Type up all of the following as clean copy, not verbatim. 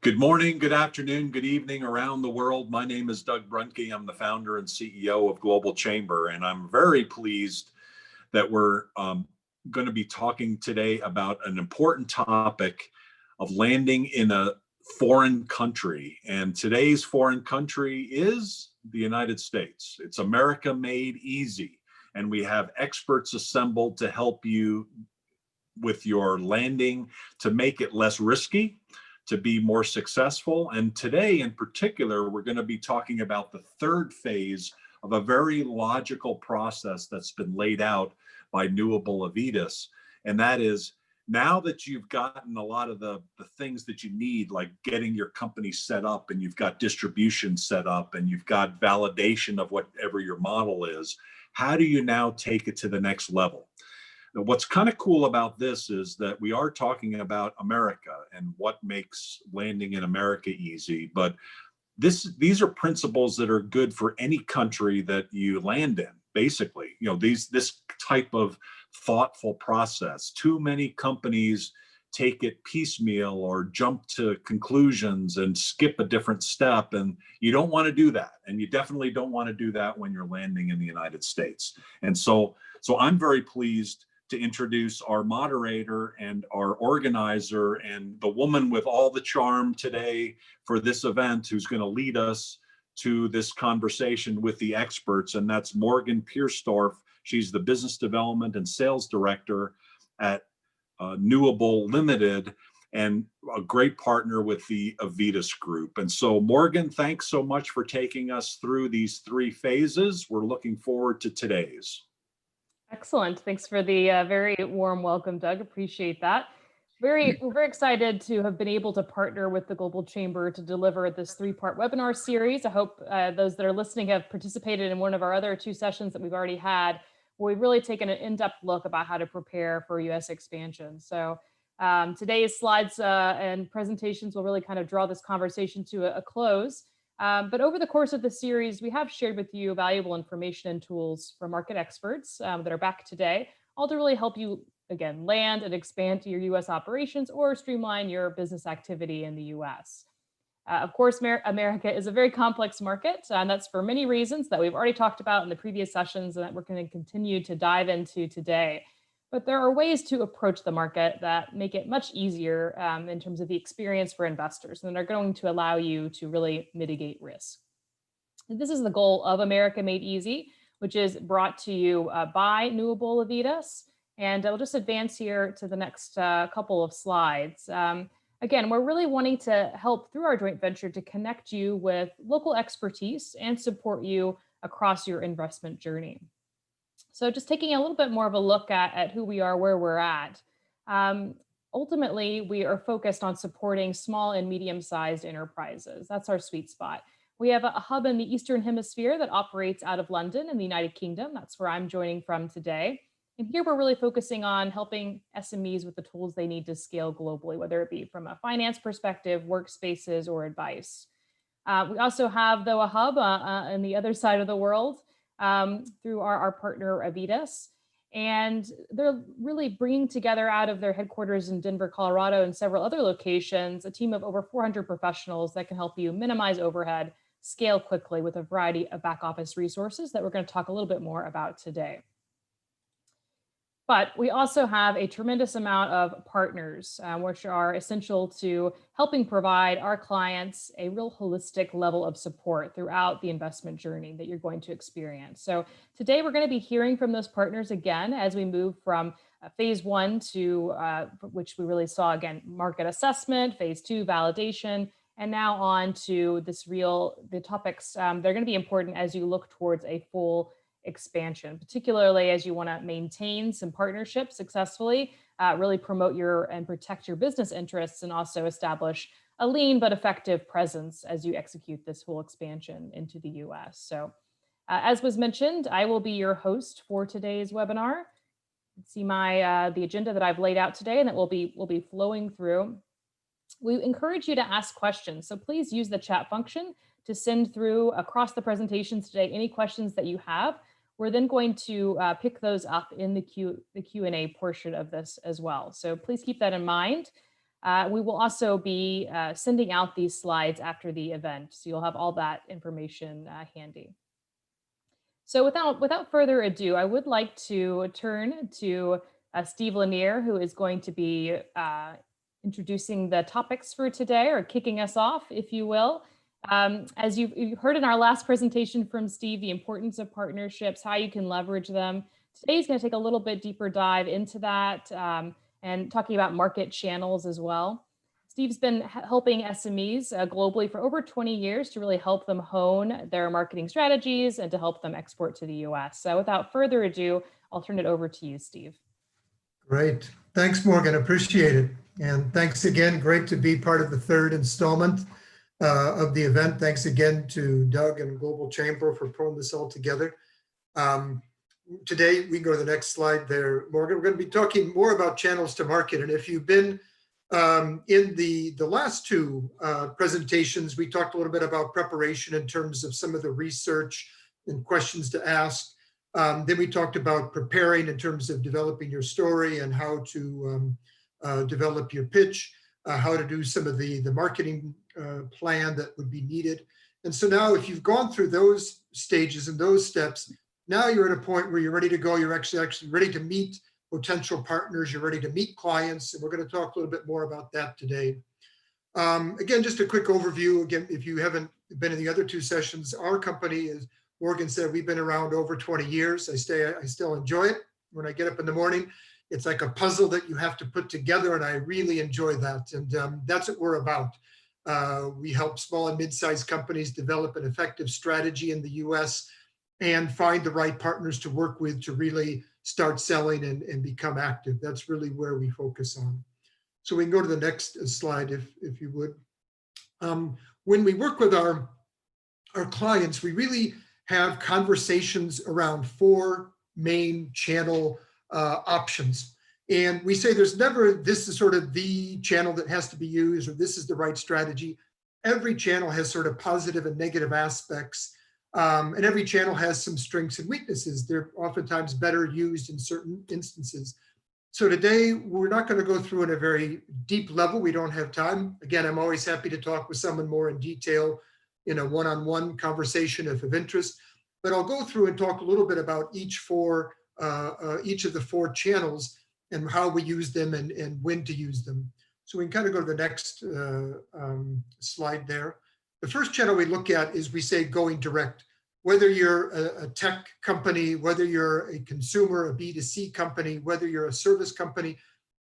Good morning, good afternoon, good evening around the world. My name is Doug Brunke. I'm the founder and CEO of Global Chamber, and I'm very pleased that we're going to be talking today about an important topic of landing in a foreign country. And today's foreign country is the United States. It's America made easy. And we have experts assembled to help you with your landing, to make it less risky, to be more successful. And today in particular, we're going to be talking about the third phase of a very logical process that's been laid out by Newable-Avitus. And that is, now that you've gotten a lot of the things that you need, like getting your company set up, and you've got distribution set up, and you've got validation of whatever your model is, how do you now take it to the next level? Now, what's kind of cool about this is that we are talking about America and what makes landing in America easy, but these are principles that are good for any country that you land in, basically. This type of thoughtful process. Too many companies take it piecemeal or jump to conclusions and skip a different step, and you don't want to do that. And you definitely don't want to do that when you're landing in the United States. And so I'm very pleased to introduce our moderator and our organizer and the woman with all the charm today for this event, who's going to lead us to this conversation with the experts, and that's Morgan Pierstorff. She's the Business Development and Sales Director at Newable Limited, and a great partner with the Avitus Group. And so, Morgan, thanks so much for taking us through these three phases. We're looking forward to today's. Excellent. Thanks for the very warm welcome, Doug. Appreciate that. We're very excited to have been able to partner with the Global Chamber to deliver this three-part webinar series. I hope those that are listening have participated in one of our other two sessions that we've already had, where we've really taken an in-depth look about how to prepare for U.S. expansion. So today's slides and presentations will really kind of draw this conversation to a close. But over the course of the series, we have shared with you valuable information and tools from market experts that are back today, all to really help you, again, land and expand to your U.S. operations or streamline your business activity in the U.S. Of course, America is a very complex market, and that's for many reasons that we've already talked about in the previous sessions and that we're going to continue to dive into today. But there are ways to approach the market that make it much easier in terms of the experience for investors, and are going to allow you to really mitigate risk. And this is the goal of America Made Easy, which is brought to you by Newable-Avitus. And I'll just advance here to the next couple of slides. Again, we're really wanting to help through our joint venture to connect you with local expertise and support you across your investment journey. So just taking a little bit more of a look at who we are, where we're at. Ultimately, we are focused on supporting small and medium-sized enterprises. That's our sweet spot. We have a hub in the Eastern Hemisphere that operates out of London in the United Kingdom. That's where I'm joining from today. And here we're really focusing on helping SMEs with the tools they need to scale globally, whether it be from a finance perspective, workspaces, or advice. We also have, though, a hub on the other side of the world, through our partner Avitus, and they're really bringing together out of their headquarters in Denver, Colorado, and several other locations, a team of over 400 professionals that can help you minimize overhead, scale quickly with a variety of back office resources that we're going to talk a little bit more about today. But we also have a tremendous amount of partners, which are essential to helping provide our clients a real holistic level of support throughout the investment journey that you're going to experience. So today we're going to be hearing from those partners again as we move from phase one to which we really saw, again, market assessment, phase two, validation, and now on to the topics. They're going to be important as you look towards a full expansion, particularly as you want to maintain some partnerships successfully, really promote and protect your business interests, and also establish a lean but effective presence as you execute this full expansion into the US. So as was mentioned, I will be your host for today's webinar. See the agenda that I've laid out today and that we'll be flowing through. We encourage you to ask questions. So please use the chat function to send through across the presentations today any questions that you have. We're then going to pick those up in the Q&A portion of this as well. So please keep that in mind. We will also be sending out these slides after the event, so you'll have all that information handy. So without further ado, I would like to turn to Steve Lanier, who is going to be introducing the topics for today, or kicking us off, if you will. As you've heard in our last presentation from Steve, the importance of partnerships, how you can leverage them. Today he's going to take a little bit deeper dive into that and talking about market channels as well. Steve's been helping SMEs globally for over 20 years to really help them hone their marketing strategies and to help them export to the US. So without further ado, I'll turn it over to you, Steve. Great. Thanks, Morgan. Appreciate it. And thanks again. Great to be part of the third installment of the event. Thanks again to Doug and Global Chamber for pulling this all together. Today, we can go to the next slide there, Morgan. We're going to be talking more about channels to market. And if you've been in the last two presentations, we talked a little bit about preparation in terms of some of the research and questions to ask. Then we talked about preparing in terms of developing your story and how to develop your pitch, how to do some of the marketing plan that would be needed. And so now if you've gone through those stages and those steps, now you're at a point where you're ready to go. You're actually ready to meet potential partners. You're ready to meet clients. And we're going to talk a little bit more about that today. Again, just a quick overview. Again, if you haven't been in the other two sessions, our company, as Morgan said, we've been around over 20 years. I still enjoy it. When I get up in the morning, it's like a puzzle that you have to put together, and I really enjoy that. And that's what we're about. We help small and mid-sized companies develop an effective strategy in the US and find the right partners to work with to really start selling and become active. That's really where we focus on. So we can go to the next slide if you would. When we work with our clients, we really have conversations around four main channel options. And we say there's never, this is sort of the channel that has to be used, or this is the right strategy. Every channel has sort of positive and negative aspects. And every channel has some strengths and weaknesses. They're oftentimes better used in certain instances. So today, we're not going to go through in a very deep level. We don't have time. Again, I'm always happy to talk with someone more in detail in a one-on-one conversation if of interest. But I'll go through and talk a little bit about each of the four channels and how we use them and when to use them. So we can kind of go to the next slide there. The first channel we look at is, we say, going direct. Whether you're a tech company, whether you're a consumer, a B2C company, whether you're a service company,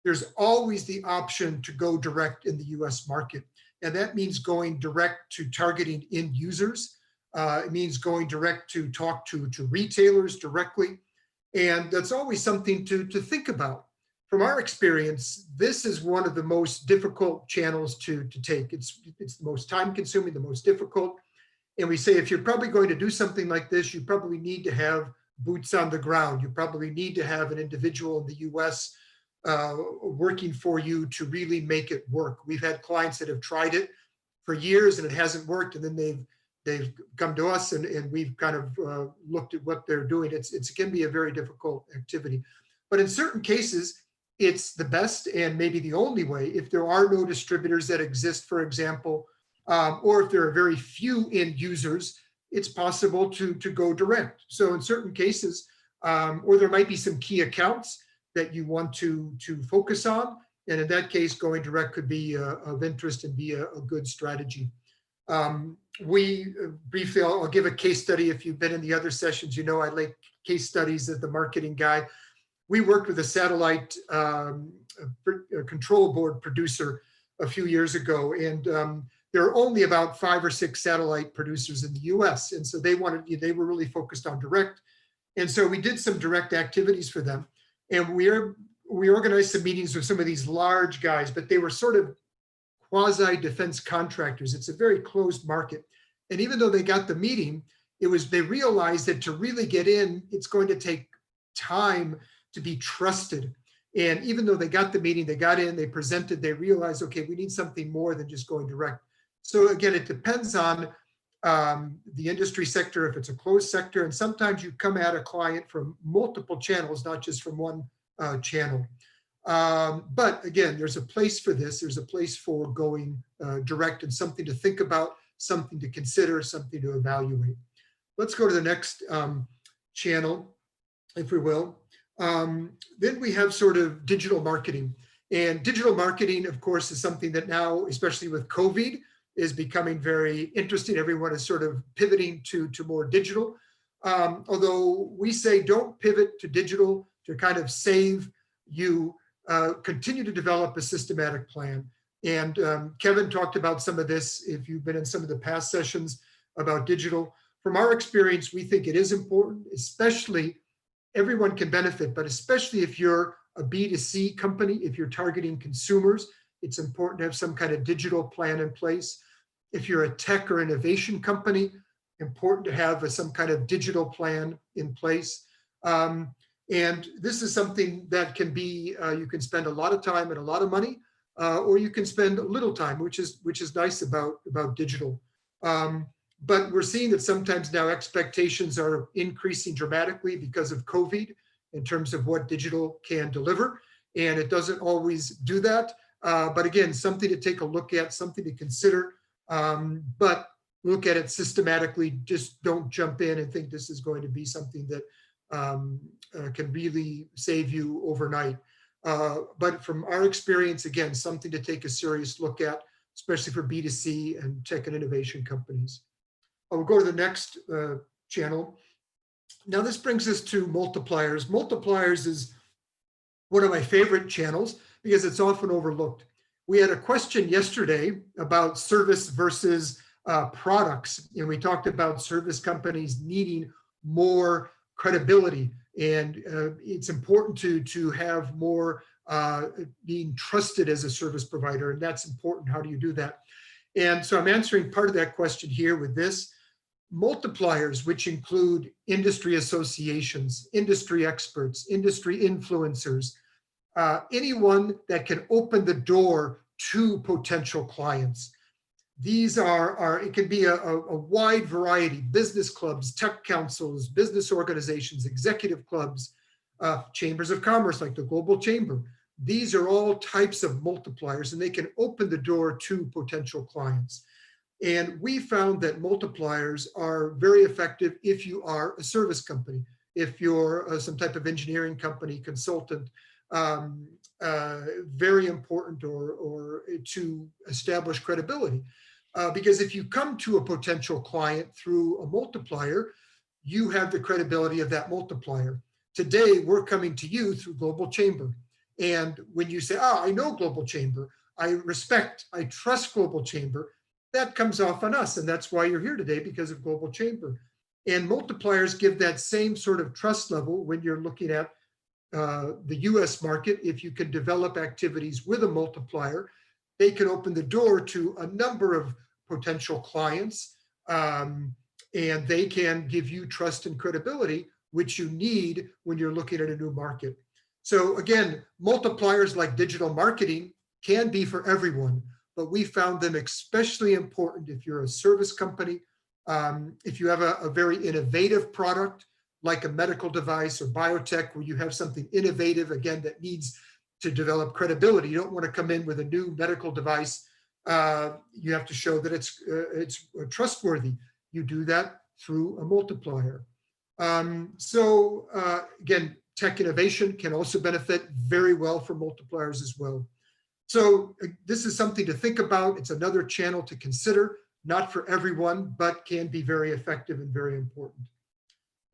there's always the option to go direct in the US market. And that means going direct to targeting end users. It means going direct to talk to retailers directly. And that's always something to think about. From our experience, this is one of the most difficult channels to take. It's the most time consuming, the most difficult. And we say, if you're probably going to do something like this, you probably need to have boots on the ground. You probably need to have an individual in the US working for you to really make it work. We've had clients that have tried it for years and it hasn't worked. And then they've come to us and we've kind of looked at what they're doing. It can be a very difficult activity. But in certain cases, it's the best and maybe the only way. If there are no distributors that exist, for example, or if there are very few end users, it's possible to go direct. So in certain cases, or there might be some key accounts that you want to focus on. And in that case, going direct could be of interest and be a good strategy. We briefly, I'll give a case study. If you've been in the other sessions, you know I like case studies as the marketing guy. We worked with a satellite control board producer a few years ago, and there are only about 5 or 6 satellite producers in the US. And so they were really focused on direct. And so we did some direct activities for them. And we organized some meetings with some of these large guys, but they were sort of quasi-defense contractors. It's a very closed market. And even though they got the meeting, they realized that to really get in, it's going to take time to be trusted. And even though they got the meeting, they got in, they presented, they realized, okay, we need something more than just going direct. So again, it depends on the industry sector, if it's a closed sector, and sometimes you come at a client from multiple channels, not just from one channel. But again, there's a place for this. There's a place for going direct and something to think about, something to consider, something to evaluate. Let's go to the next channel, if we will. Then we have sort of digital marketing. And digital marketing, of course, is something that now, especially with COVID, is becoming very interesting. Everyone is sort of pivoting to more digital. Although we say don't pivot to digital to kind of save you, continue to develop a systematic plan. And Kevin talked about some of this if you've been in some of the past sessions about digital. From our experience, we think it is important, especially everyone can benefit, but especially if you're a B2C company, if you're targeting consumers, it's important to have some kind of digital plan in place. If you're a tech or innovation company, important to have some kind of digital plan in place. And this is something that can be, you can spend a lot of time and a lot of money, or you can spend a little time, which is nice about digital. But we're seeing that sometimes now expectations are increasing dramatically because of COVID in terms of what digital can deliver. And it doesn't always do that. But again, something to take a look at, something to consider, but look at it systematically. Just don't jump in and think this is going to be something that can really save you overnight. But from our experience, again, something to take a serious look at, especially for B2C and tech and innovation companies. We'll go to the next channel. Now this brings us to multipliers. Multipliers is one of my favorite channels because it's often overlooked. We had a question yesterday about service versus products, and we talked about service companies needing more credibility, and it's important to have more being trusted as a service provider, and that's important. How do you do that? And so I'm answering part of that question here with this. Multipliers, which include industry associations, industry experts, industry influencers, anyone that can open the door to potential clients. These are it can be a wide variety: business clubs, tech councils, business organizations, executive clubs, chambers of commerce like the Global Chamber. These are all types of multipliers, and they can open the door to potential clients. And we found that multipliers are very effective if you are a service company, if you're some type of engineering company, consultant, very important or to establish credibility. Because if you come to a potential client through a multiplier, you have the credibility of that multiplier. Today, we're coming to you through Global Chamber. And when you say, I know Global Chamber, I trust Global Chamber, that comes off on us. And that's why you're here today, because of Global Chamber. And multipliers give that same sort of trust level when you're looking at the US market. If you can develop activities with a multiplier, they can open the door to a number of potential clients, and they can give you trust and credibility, which you need when you're looking at a new market. So again, multipliers like digital marketing can be for everyone, but we found them especially important if you're a service company, if you have a very innovative product like a medical device or biotech where you have something innovative, again, that needs to develop credibility. You don't want to come in with a new medical device. You have to show that it's trustworthy. You do that through a multiplier. Again, tech innovation can also benefit very well from multipliers as well. So this is something to think about. It's another channel to consider, not for everyone, but can be very effective and very important.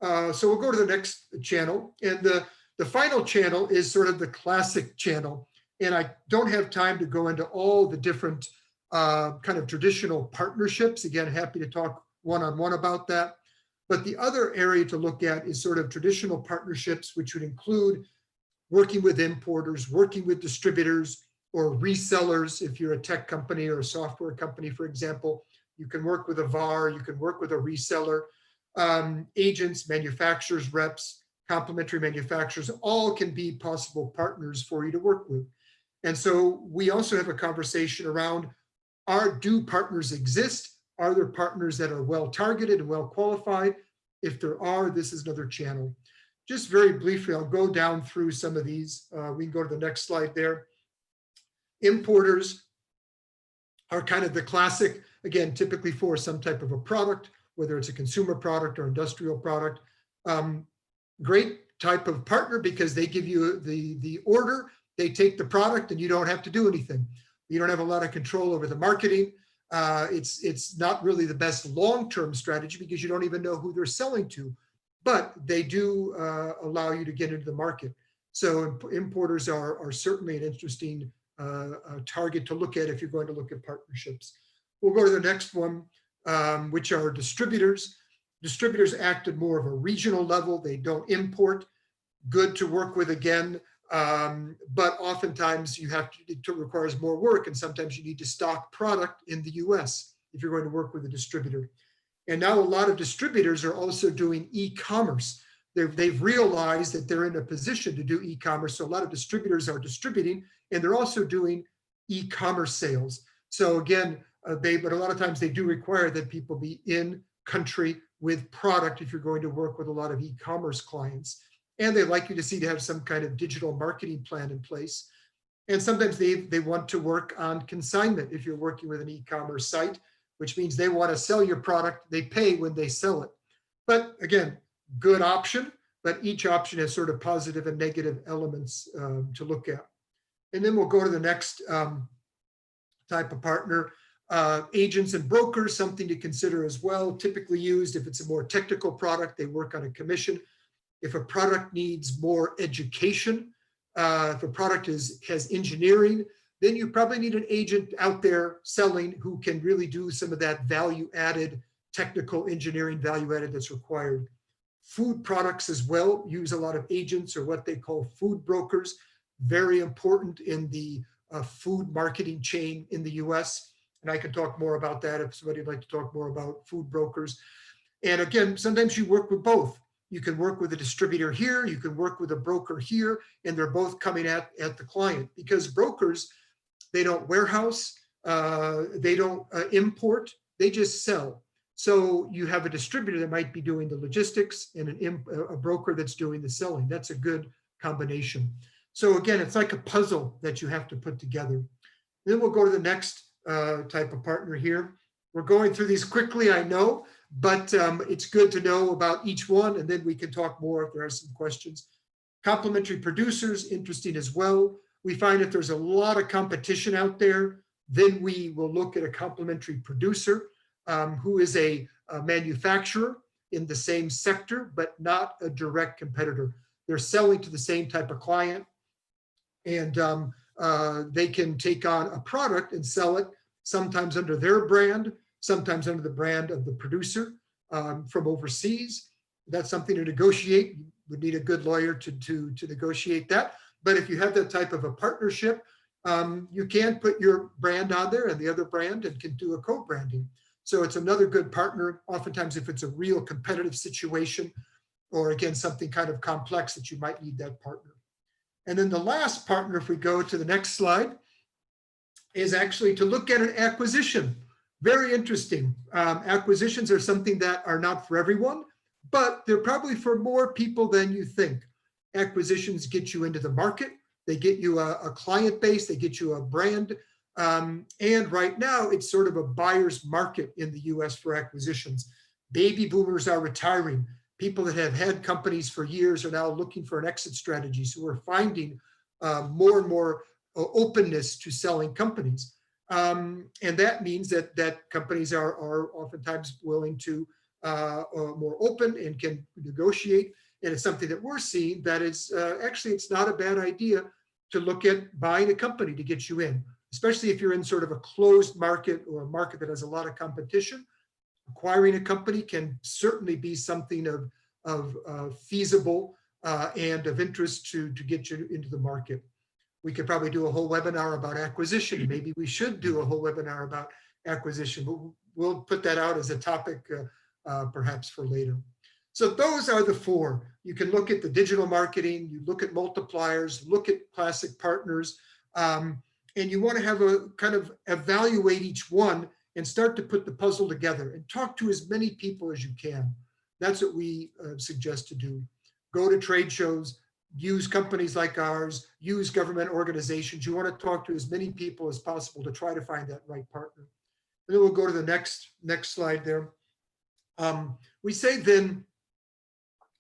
So we'll go to the next channel. And the final channel is sort of the classic channel. And I don't have time to go into all the different kind of traditional partnerships. Again, happy to talk one-on-one about that. But the other area to look at is sort of traditional partnerships, which would include working with importers, working with distributors or resellers. If you're a tech company or a software company, for example, you can work with a VAR, you can work with a reseller, agents, manufacturers, reps, complementary manufacturers, all can be possible partners for you to work with. And so we also have a conversation around, do partners exist? Are there partners that are well targeted and well qualified? If there are, this is another channel. just very briefly, I'll go down through some of these. We can go to the next slide there. Importers are kind of the classic, again, typically for some type of a product, whether it's a consumer product or industrial product. Great type of partner because they give you the order, they take the product, and you don't have to do anything. You don't have a lot of control over the marketing. It's not really the best long-term strategy because you don't even know who they're selling to, but they do allow you to get into the market. So importers are certainly an interesting target to look at if you're going to look at partnerships. We'll go to the next one, which are distributors. Distributors act at more of a regional level. They don't import. Good to work with again, but oftentimes it requires more work, and sometimes you need to stock product in the US if you're going to work with a distributor. And now a lot of distributors are also doing e-commerce. They've realized that they're in a position to do e-commerce. So a lot of distributors are distributing, and they're also doing e-commerce sales. So again, but a lot of times they do require that people be in country with product if you're going to work with a lot of e-commerce clients. And they like you to have some kind of digital marketing plan in place. And sometimes they want to work on consignment if you're working with an e-commerce site, which means they want to sell your product. They pay when they sell it. But again, good option, but each option has sort of positive and negative elements to look at. And then we'll go to the next type of partner. Agents and brokers, something to consider as well. Typically used if it's a more technical product, they work on a commission. If a product needs more education, if a product has engineering, then you probably need an agent out there selling who can really do some of that value-added, technical engineering value-added that's required. Food products as well use a lot of agents or what they call food brokers, very important in the food marketing chain in the US. And I can talk more about that if somebody would like to talk more about food brokers. And again, sometimes you work with both. You can work with a distributor here, you can work with a broker here, and they're both coming at the client, because brokers, they don't warehouse, they don't import, they just sell. So you have a distributor that might be doing the logistics and a broker that's doing the selling. That's a good combination. So again, it's like a puzzle that you have to put together. Then we'll go to the next type of partner here. We're going through these quickly, I know, but it's good to know about each one, and then we can talk more if there are some questions. Complementary producers, interesting as well. We find if there's a lot of competition out there, then we will look at a complementary producer who is a manufacturer in the same sector, but not a direct competitor. They're selling to the same type of client, and they can take on a product and sell it sometimes under their brand, sometimes under the brand of the producer from overseas. That's something to negotiate. You would need a good lawyer to negotiate that. But if you have that type of a partnership, you can put your brand on there and the other brand and can do a co-branding. So it's another good partner, oftentimes if it's a real competitive situation, or again, something kind of complex that you might need that partner. And then the last partner, if we go to the next slide, is actually to look at an acquisition. Very interesting. Acquisitions are something that are not for everyone, but they're probably for more people than you think. Acquisitions get you into the market. They get you a client base. They get you a brand. And right now, it's sort of a buyer's market in the US for acquisitions. Baby boomers are retiring. People that have had companies for years are now looking for an exit strategy. So we're finding more and more openness to selling companies. And that means that companies are oftentimes willing to more open and can negotiate. And it's something that we're seeing that is actually, it's not a bad idea to look at buying a company to get you in, especially if you're in sort of a closed market or a market that has a lot of competition. Acquiring a company can certainly be something of feasible and of interest to get you into the market. We could probably do a whole webinar about acquisition. Maybe we should do a whole webinar about acquisition, but we'll put that out as a topic perhaps for later. So those are the four. You can look at the digital marketing, you look at multipliers, look at classic partners, and you want to have a kind of evaluate each one and start to put the puzzle together and talk to as many people as you can. That's what we suggest to do. go to trade shows, use companies like ours, use government organizations. You want to talk to as many people as possible to try to find that right partner. And then we'll go to the next slide there. We say then,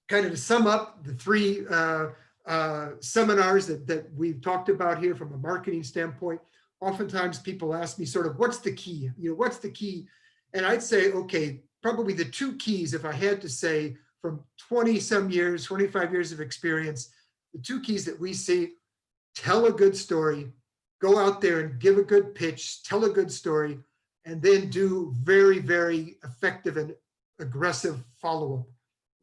kind of to sum up the three seminars that we've talked about here from a marketing standpoint, oftentimes people ask me sort of, what's the key? What's the key? And I'd say, okay, probably the two keys, if I had to say from 20 some years, 25 years of experience, the two keys that we see: tell a good story, go out there and give a good pitch, tell a good story, and then do very, very effective and aggressive follow-up.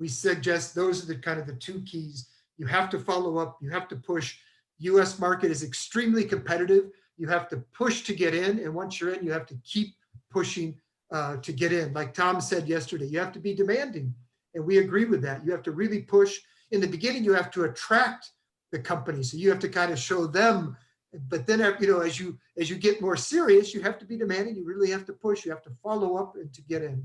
We suggest those are the kind of the two keys. You have to follow up, you have to push. US market is extremely competitive. You have to push to get in, and once you're in, you have to keep pushing to get in. Like Tom said yesterday, you have to be demanding, and we agree with that. You have to really push. In the beginning, you have to attract the company, so you have to kind of show them. But then, as you get more serious, you have to be demanding. You really have to push. You have to follow up and to get in.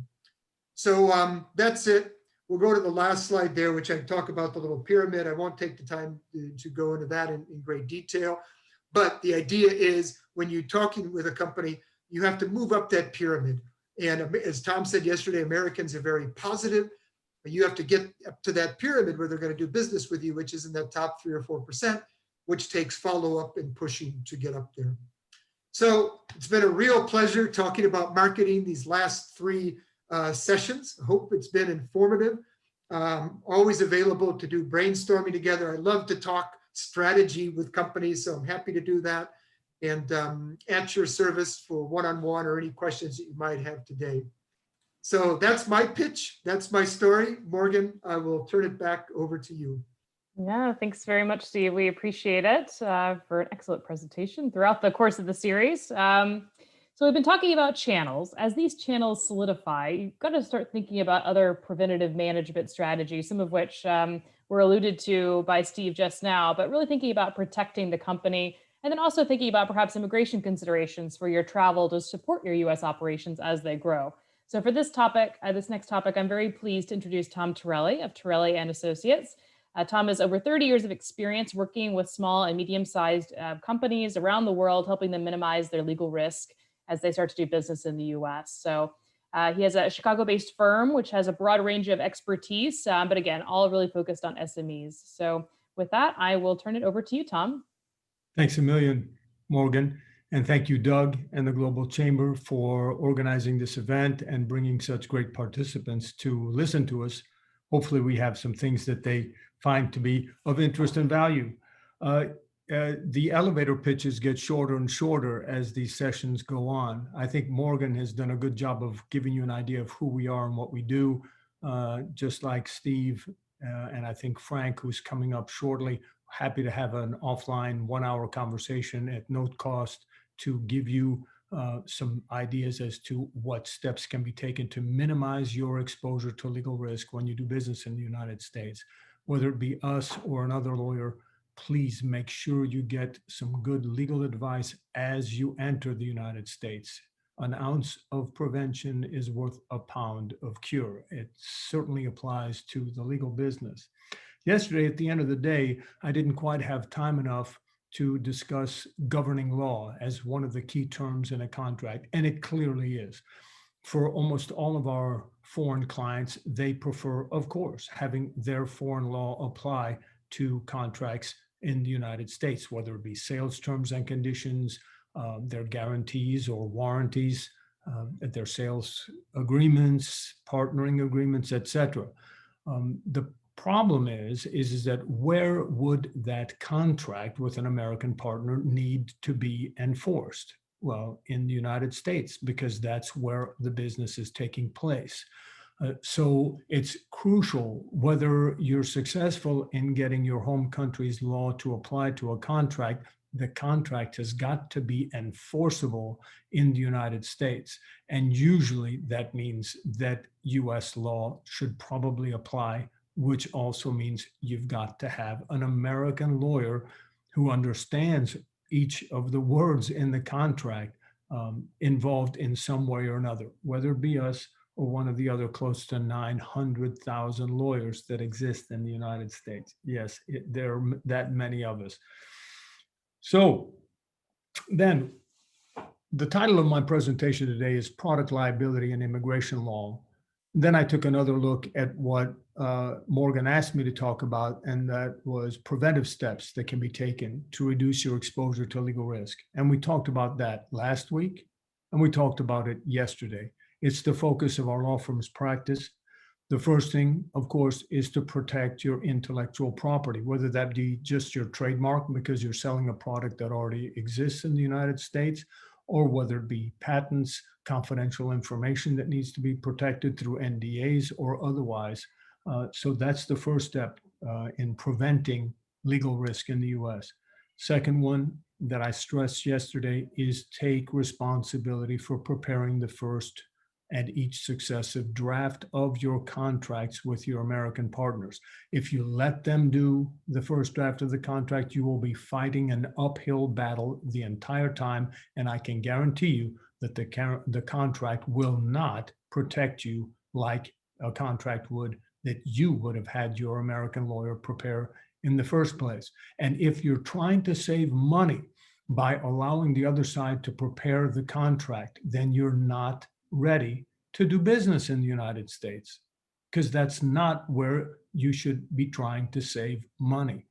So that's it. We'll go to the last slide there, which I talk about the little pyramid. I won't take the time to go into that in great detail. But the idea is, when you're talking with a company, you have to move up that pyramid. And as Tom said yesterday, Americans are very positive. But you have to get up to that pyramid where they're going to do business with you, which is in that top 3 or 4%, which takes follow-up and pushing to get up there. So it's been a real pleasure talking about marketing these last 3 sessions. I hope it's been informative. Always available to do brainstorming together. I love to talk strategy with companies, so I'm happy to do that. And at your service for one-on-one or any questions that you might have today. So that's my pitch. That's my story. Morgan, I will turn it back over to you. Yeah, thanks very much, Steve. We appreciate it for an excellent presentation throughout the course of the series. So we've been talking about channels. As these channels solidify, you've got to start thinking about other preventative management strategies, some of which were alluded to by Steve just now, but really thinking about protecting the company, and then also thinking about perhaps immigration considerations for your travel to support your US operations as they grow. So for this topic, this next topic, I'm very pleased to introduce Tom Torelli of Torelli and Associates. Tom has over 30 years of experience working with small and medium-sized companies around the world, helping them minimize their legal risk as they start to do business in the US. So he has a Chicago-based firm, which has a broad range of expertise, but again, all really focused on SMEs. So with that, I will turn it over to you, Tom. Thanks a million, Morgan. And thank you, Doug and the Global Chamber, for organizing this event and bringing such great participants to listen to us. Hopefully we have some things that they find to be of interest and value. The elevator pitches get shorter and shorter as these sessions go on. I think Morgan has done a good job of giving you an idea of who we are and what we do, just like Steve and I think Frank, who's coming up shortly. Happy to have an offline 1-hour conversation at no cost to give you some ideas as to what steps can be taken to minimize your exposure to legal risk when you do business in the United States. Whether it be us or another lawyer, please make sure you get some good legal advice as you enter the United States. An ounce of prevention is worth a pound of cure. It certainly applies to the legal business. Yesterday, at the end of the day, I didn't quite have time enough to discuss governing law as one of the key terms in a contract, and it clearly is. For almost all of our foreign clients, they prefer, of course, having their foreign law apply to contracts in the United States, whether it be sales terms and conditions, their guarantees or warranties, their sales agreements, partnering agreements, etc. The problem is that where would that contract with an American partner need to be enforced? Well, in the United States, because that's where the business is taking place. So it's crucial whether you're successful in getting your home country's law to apply to a contract, the contract has got to be enforceable in the United States. And usually that means that US law should probably apply, which also means you've got to have an American lawyer who understands each of the words in the contract involved in some way or another, whether it be us or one of the other close to 900,000 lawyers that exist in the United States. Yes, there are that many of us. So then the title of my presentation today is Product Liability and Immigration Law. Then I took another look at what Morgan asked me to talk about, and that was preventive steps that can be taken to reduce your exposure to legal risk. And we talked about that last week, and we talked about it yesterday. It's the focus of our law firm's practice. The first thing, of course, is to protect your intellectual property, whether that be just your trademark because you're selling a product that already exists in the United States, or whether it be patents, confidential information that needs to be protected through NDAs or otherwise. So that's the first step in preventing legal risk in the US. Second one that I stressed yesterday is take responsibility for preparing the first and each successive draft of your contracts with your American partners. If you let them do the first draft of the contract, you will be fighting an uphill battle the entire time. And I can guarantee you that the contract will not protect you like a contract would that you would have had your American lawyer prepare in the first place. And if you're trying to save money by allowing the other side to prepare the contract, then you're not ready to do business in the United States, because that's not where you should be trying to save money,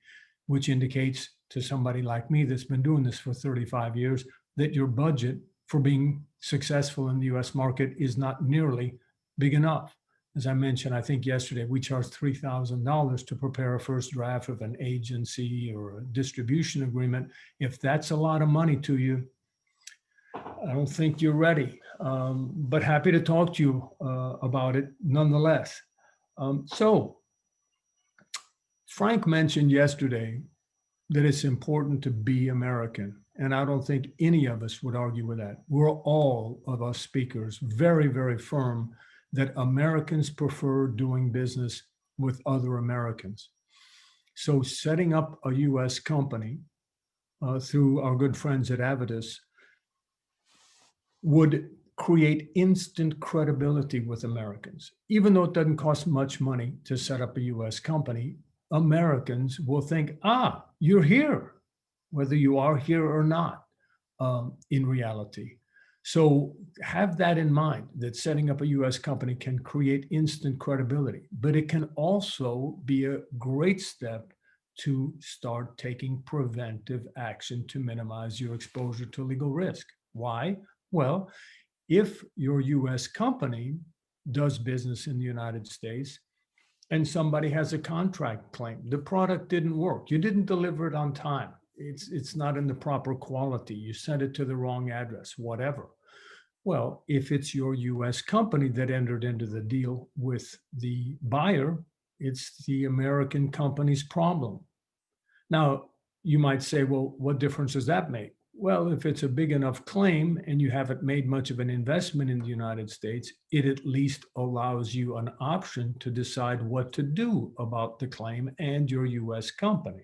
which indicates to somebody like me that's been doing this for 35 years that your budget for being successful in the US market is not nearly big enough. As I mentioned, I think yesterday, we charged $3,000 to prepare a first draft of an agency or a distribution agreement. If that's a lot of money to you, I don't think you're ready, but happy to talk to you about it nonetheless. So Frank mentioned yesterday that it's important to be American, and I don't think any of us would argue with that. We're all of us speakers very, very firm that Americans prefer doing business with other Americans. So setting up a US company through our good friends at Avitus would create instant credibility with Americans. Even though it doesn't cost much money to set up a US company, Americans will think, you're here, whether you are here or not, in reality. So have that in mind, that setting up a US company can create instant credibility, but it can also be a great step to start taking preventive action to minimize your exposure to legal risk. Why? Well, if your US company does business in the United States and somebody has a contract claim, the product didn't work, you didn't deliver it on time, it's not in the proper quality, you sent it to the wrong address, whatever. Well, if it's your US company that entered into the deal with the buyer, it's the American company's problem. Now, you might say, well, what difference does that make? Well, if it's a big enough claim and you haven't made much of an investment in the United States, it at least allows you an option to decide what to do about the claim and your US company.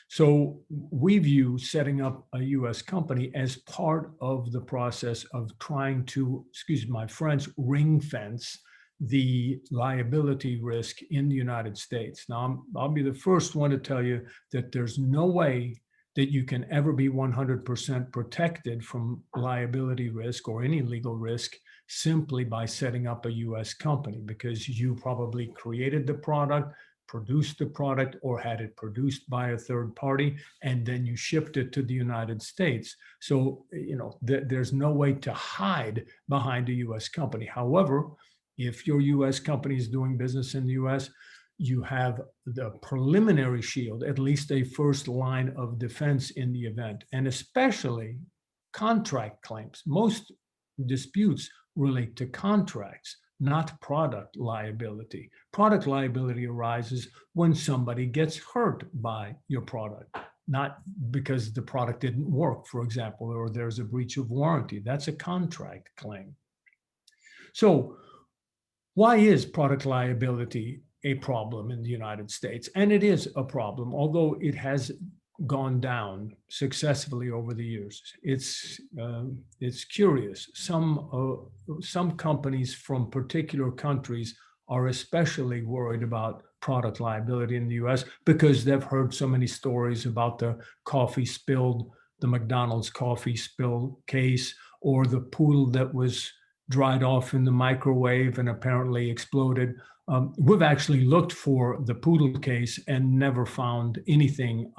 So we view setting up a US company as part of the process of trying to, excuse my French, ring fence the liability risk in the United States. Now, I'll be the first one to tell you that there's no way that you can ever be 100% protected from liability risk or any legal risk simply by setting up a US company, because you probably created the product, produced the product, or had it produced by a third party, and then you shipped it to the United States. So, there's no way to hide behind a US company. However, if your US company is doing business in the US, you have the preliminary shield, at least a first line of defense in the event, and especially contract claims. Most disputes relate to contracts, not product liability. Product liability arises when somebody gets hurt by your product, not because the product didn't work, for example, or there's a breach of warranty. That's a contract claim. So why is product liability a problem in the United States? And it is a problem, although it has gone down successfully over the years. It's curious. Some companies from particular countries are especially worried about product liability in the US because they've heard so many stories about the McDonald's coffee spill case, or the poodle that was dried off in the microwave and apparently exploded. We've actually looked for the poodle case and never found anything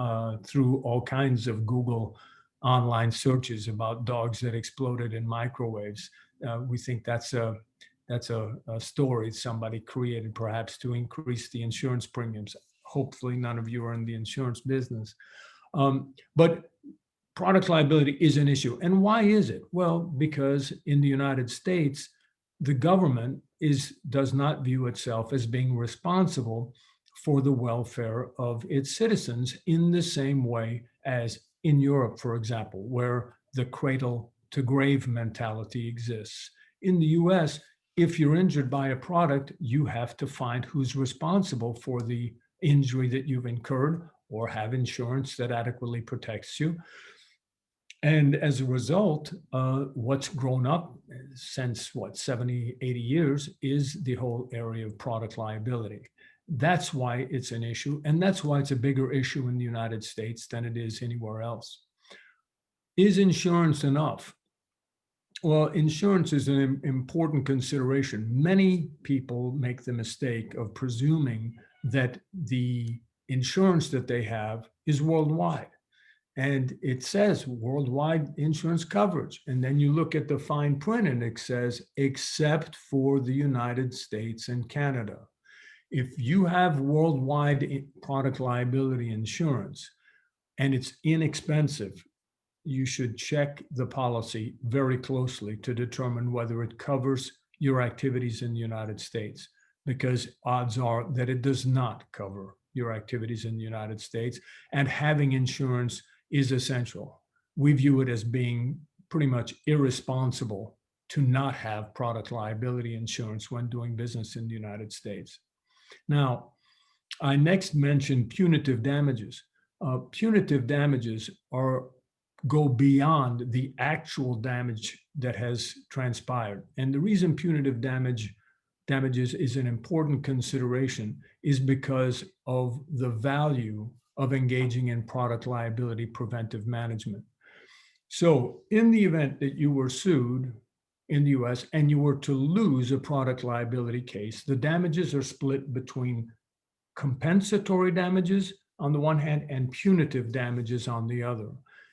through all kinds of Google online searches about dogs that exploded in microwaves. We think that's a story somebody created, perhaps to increase the insurance premiums. Hopefully none of you are in the insurance business. But product liability is an issue. And why is it? Well, because in the United States, the government does not view itself as being responsible for the welfare of its citizens in the same way as in Europe, for example, where the cradle to grave mentality exists. In the US, if you're injured by a product, you have to find who's responsible for the injury that you've incurred, or have insurance that adequately protects you. And as a result, what's grown up since 70, 80 years is the whole area of product liability. That's why it's an issue. And that's why it's a bigger issue in the United States than it is anywhere else. Is insurance enough? Well, insurance is an important consideration. Many people make the mistake of presuming that the insurance that they have is worldwide. And it says worldwide insurance coverage. And then you look at the fine print and it says, except for the United States and Canada. If you have worldwide product liability insurance and it's inexpensive, you should check the policy very closely to determine whether it covers your activities in the United States, because odds are that it does not cover your activities in the United States, and having insurance is essential. We view it as being pretty much irresponsible to not have product liability insurance when doing business in the United States. Now, I next mentioned punitive damages. Punitive damages go beyond the actual damage that has transpired. And the reason punitive damages is an important consideration is because of the value of engaging in product liability preventive management. So in the event that you were sued in the US and you were to lose a product liability case, the damages are split between compensatory damages on the one hand and punitive damages on the other.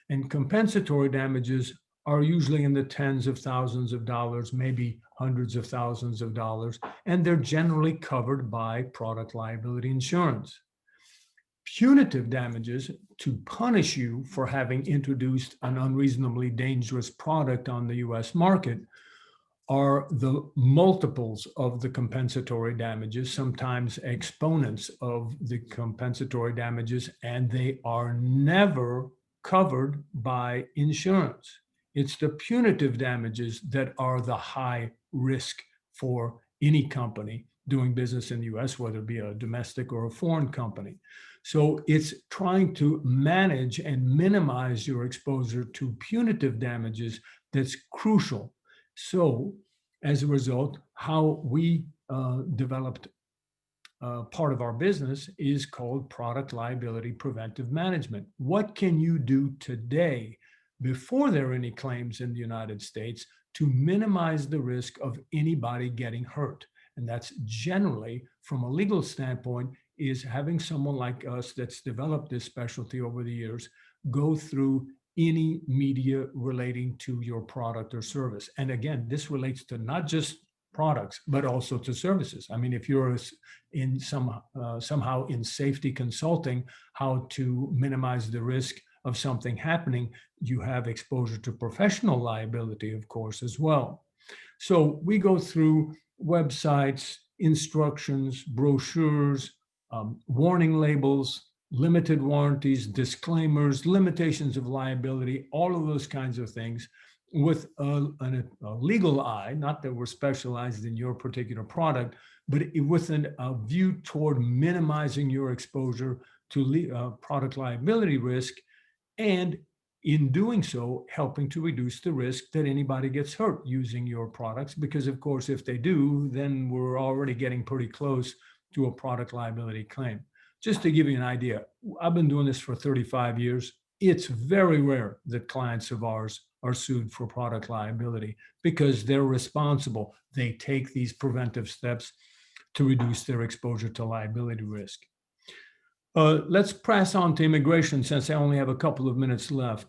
And compensatory damages are usually in the tens of thousands of dollars, maybe hundreds of thousands of dollars, and they're generally covered by product liability insurance. Punitive damages, to punish you for having introduced an unreasonably dangerous product on the US market, are the multiples of the compensatory damages, sometimes exponents of the compensatory damages, and they are never covered by insurance. It's the punitive damages that are the high risk for any company doing business in the US, whether it be a domestic or a foreign company. So it's trying to manage and minimize your exposure to punitive damages that's crucial. So as a result, how we developed part of our business is called product liability preventive management. What can you do today before there are any claims in the United States to minimize the risk of anybody getting hurt? And that's generally, from a legal standpoint, is having someone like us that's developed this specialty over the years go through any media relating to your product or service. And again, this relates to not just products, but also to services. I mean, if you're in somehow in safety consulting, how to minimize the risk of something happening, you have exposure to professional liability, of course, as well. So we go through websites, instructions, brochures, warning labels, limited warranties, disclaimers, limitations of liability, all of those kinds of things with a legal eye, not that we're specialized in your particular product, but with a view toward minimizing your exposure to product liability risk, and in doing so, helping to reduce the risk that anybody gets hurt using your products. Because of course, if they do, then we're already getting pretty close to a product liability claim. Just to give you an idea, I've been doing this for 35 years. It's very rare that clients of ours are sued for product liability because they're responsible. They take these preventive steps to reduce their exposure to liability risk. Let's press on to immigration since I only have a couple of minutes left.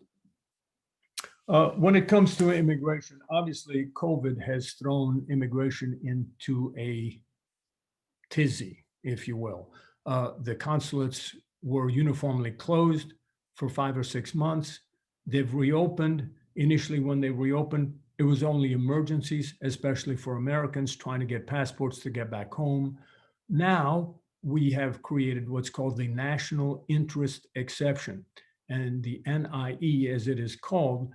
When it comes to immigration, obviously COVID has thrown immigration into a tizzy, if you will. The consulates were uniformly closed for 5 or 6 months. They've reopened. Initially, when they reopened, it was only emergencies, especially for Americans trying to get passports to get back home. Now, we have created what's called the National Interest Exception. And the NIE, as it is called,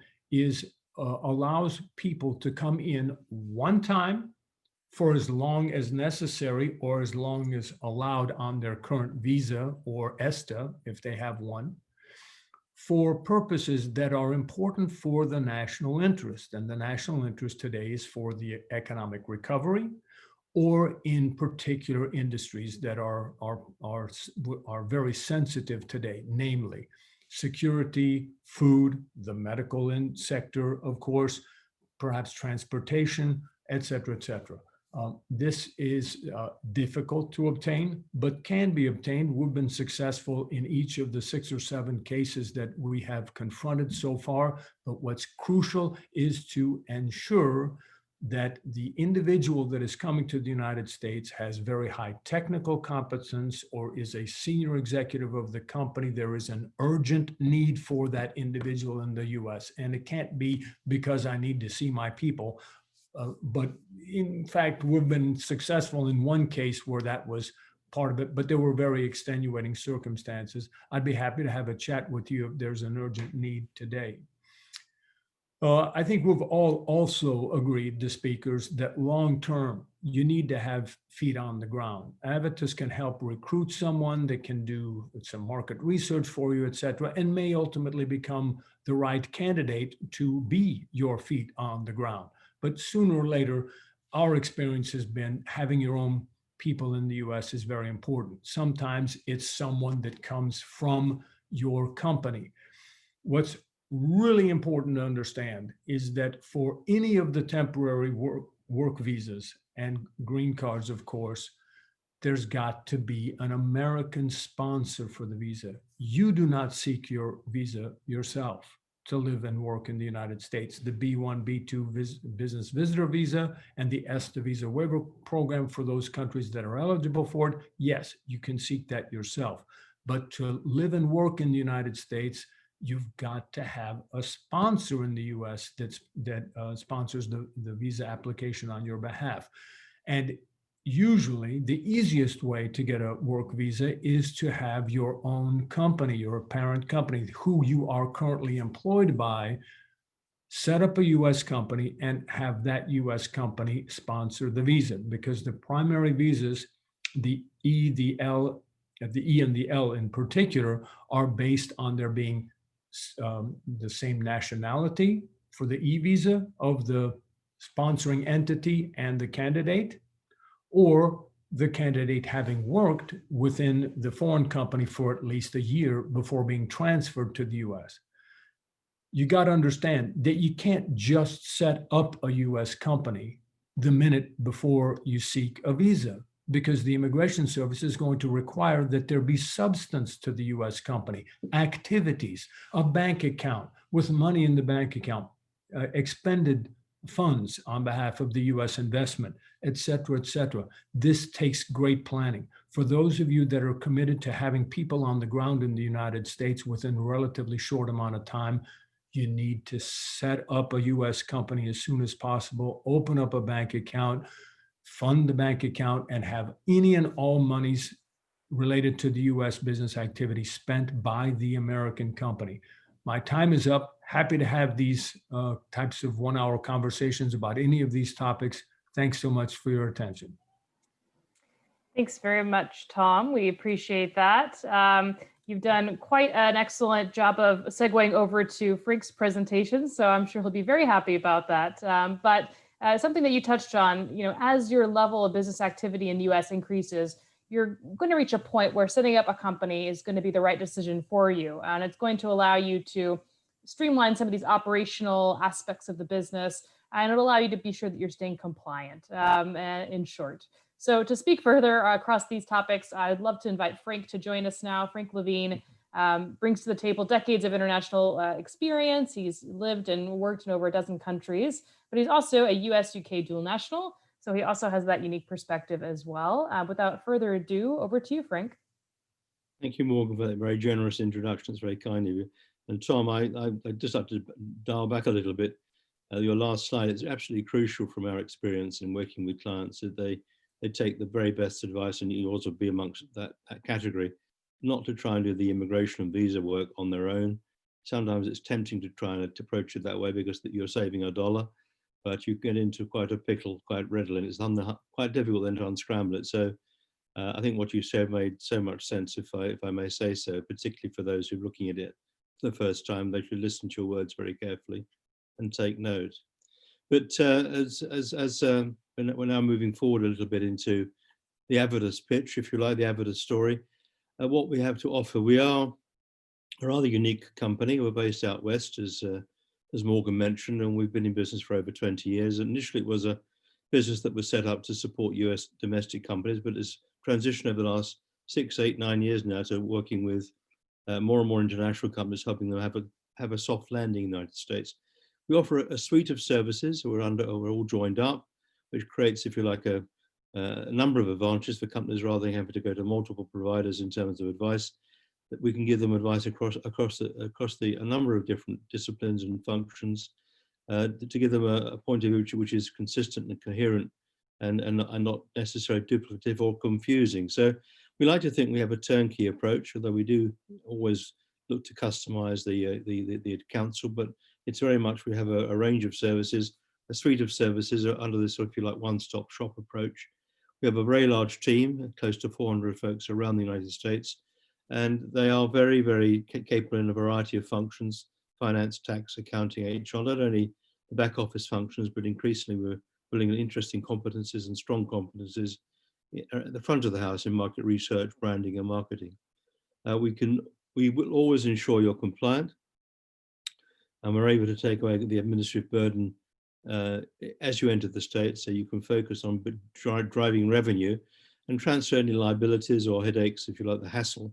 allows people to come in one time for as long as necessary or as long as allowed on their current visa or ESTA, if they have one, for purposes that are important for the national interest. And the national interest today is for the economic recovery, or in particular industries that are very sensitive today, namely security, food, the medical sector, of course, perhaps transportation, et cetera, et cetera. This is difficult to obtain, but can be obtained. We've been successful in each of the 6 or 7 cases that we have confronted so far. But what's crucial is to ensure that the individual that is coming to the United States has very high technical competence or is a senior executive of the company. There is an urgent need for that individual in the US. And it can't be because I need to see my people. But in fact, we've been successful in one case where that was part of it, but there were very extenuating circumstances. I'd be happy to have a chat with you if there's an urgent need today. I think we've all also agreed, the speakers, that long-term, you need to have feet on the ground. Avitus can help recruit someone that can do some market research for you, et cetera, and may ultimately become the right candidate to be your feet on the ground. But sooner or later, our experience has been having your own people in the US is very important. Sometimes it's someone that comes from your company. What's really important to understand is that for any of the temporary work visas and green cards, of course, there's got to be an American sponsor for the visa. You do not seek your visa yourself to live and work in the United States. The B1, B2 business visitor visa and the ESTA visa waiver program for those countries that are eligible for it, yes, you can seek that yourself. But to live and work in the United States, you've got to have a sponsor in the US that sponsors the visa application on your behalf. And usually the easiest way to get a work visa is to have your own company, your parent company, who you are currently employed by, set up a US company and have that US company sponsor the visa, because the primary visas, the E, the L, the E and the L in particular, are based on there being the same nationality for the E visa of the sponsoring entity and the candidate, or the candidate having worked within the foreign company for at least a year before being transferred to the US. You got to understand that you can't just set up a US company the minute before you seek a visa, because the Immigration Service is going to require that there be substance to the US company, activities, a bank account with money in the bank account, expended funds on behalf of the US investment, et cetera, et cetera. This takes great planning. For those of you that are committed to having people on the ground in the United States within a relatively short amount of time, you need to set up a US company as soon as possible, open up a bank account, fund the bank account, and have any and all monies related to the US business activity spent by the American company. My time is up. Happy to have these types of one-hour conversations about any of these topics. Thanks so much for your attention. Thanks very much, Tom. We appreciate that. You've done quite an excellent job of segueing over to Frank's presentation, so I'm sure he'll be very happy about that. But something that you touched on, as your level of business activity in the US increases, you're going to reach a point where setting up a company is going to be the right decision for you. And it's going to allow you to streamline some of these operational aspects of the business, and it'll allow you to be sure that you're staying compliant, in short. So to speak further across these topics, I'd love to invite Frank to join us now. Frank Levine brings to the table decades of international experience. He's lived and worked in over a dozen countries, but he's also a US-UK dual national. So he also has that unique perspective as well. Without further ado, over to you, Frank. Thank you, Morgan, for that very generous introduction. It's very kind of you. And Tom, I just have to dial back a little bit. Your last slide is absolutely crucial from our experience in working with clients, that they take the very best advice, and you also be amongst that category, not to try and do the immigration and visa work on their own. Sometimes it's tempting to try and approach it that way because you're saving a dollar, but you get into quite a pickle quite readily, and it's quite difficult then to unscramble it. So I think what you said made so much sense, if I may say so, particularly for those who are looking at it for the first time. They should listen to your words very carefully and take note. But we're now moving forward a little bit into the Avitus pitch, if you like, the Avitus story. What we have to offer, we are a rather unique company. We're based out west, as Morgan mentioned, and we've been in business for over 20 years. Initially, it was a business that was set up to support US domestic companies, but has transitioned over the last 6, 8, 9 years now to working with more and more international companies, helping them have a soft landing in the United States. We offer a suite of services. We're all joined up, which creates, if you like, a number of advantages for companies rather than having to go to multiple providers in terms of advice. That we can give them advice across a number of different disciplines and functions, to give them a point of view which is consistent and coherent, and not necessarily duplicative or confusing. So we like to think we have a turnkey approach, although we do always look to customize the counsel, but it's very much, we have a range of services, a suite of services under this, if you like, one-stop shop approach. We have a very large team, close to 400 folks around the United States, and they are very, very capable in a variety of functions: finance, tax, accounting, HR, not only the back office functions, but increasingly we're building interesting competencies and strong competencies at the front of the house in market research, branding, and marketing. We will always ensure you're compliant, and we're able to take away the administrative burden as you enter the States, so you can focus on driving revenue and transfer any liabilities or headaches, if you like, the hassle,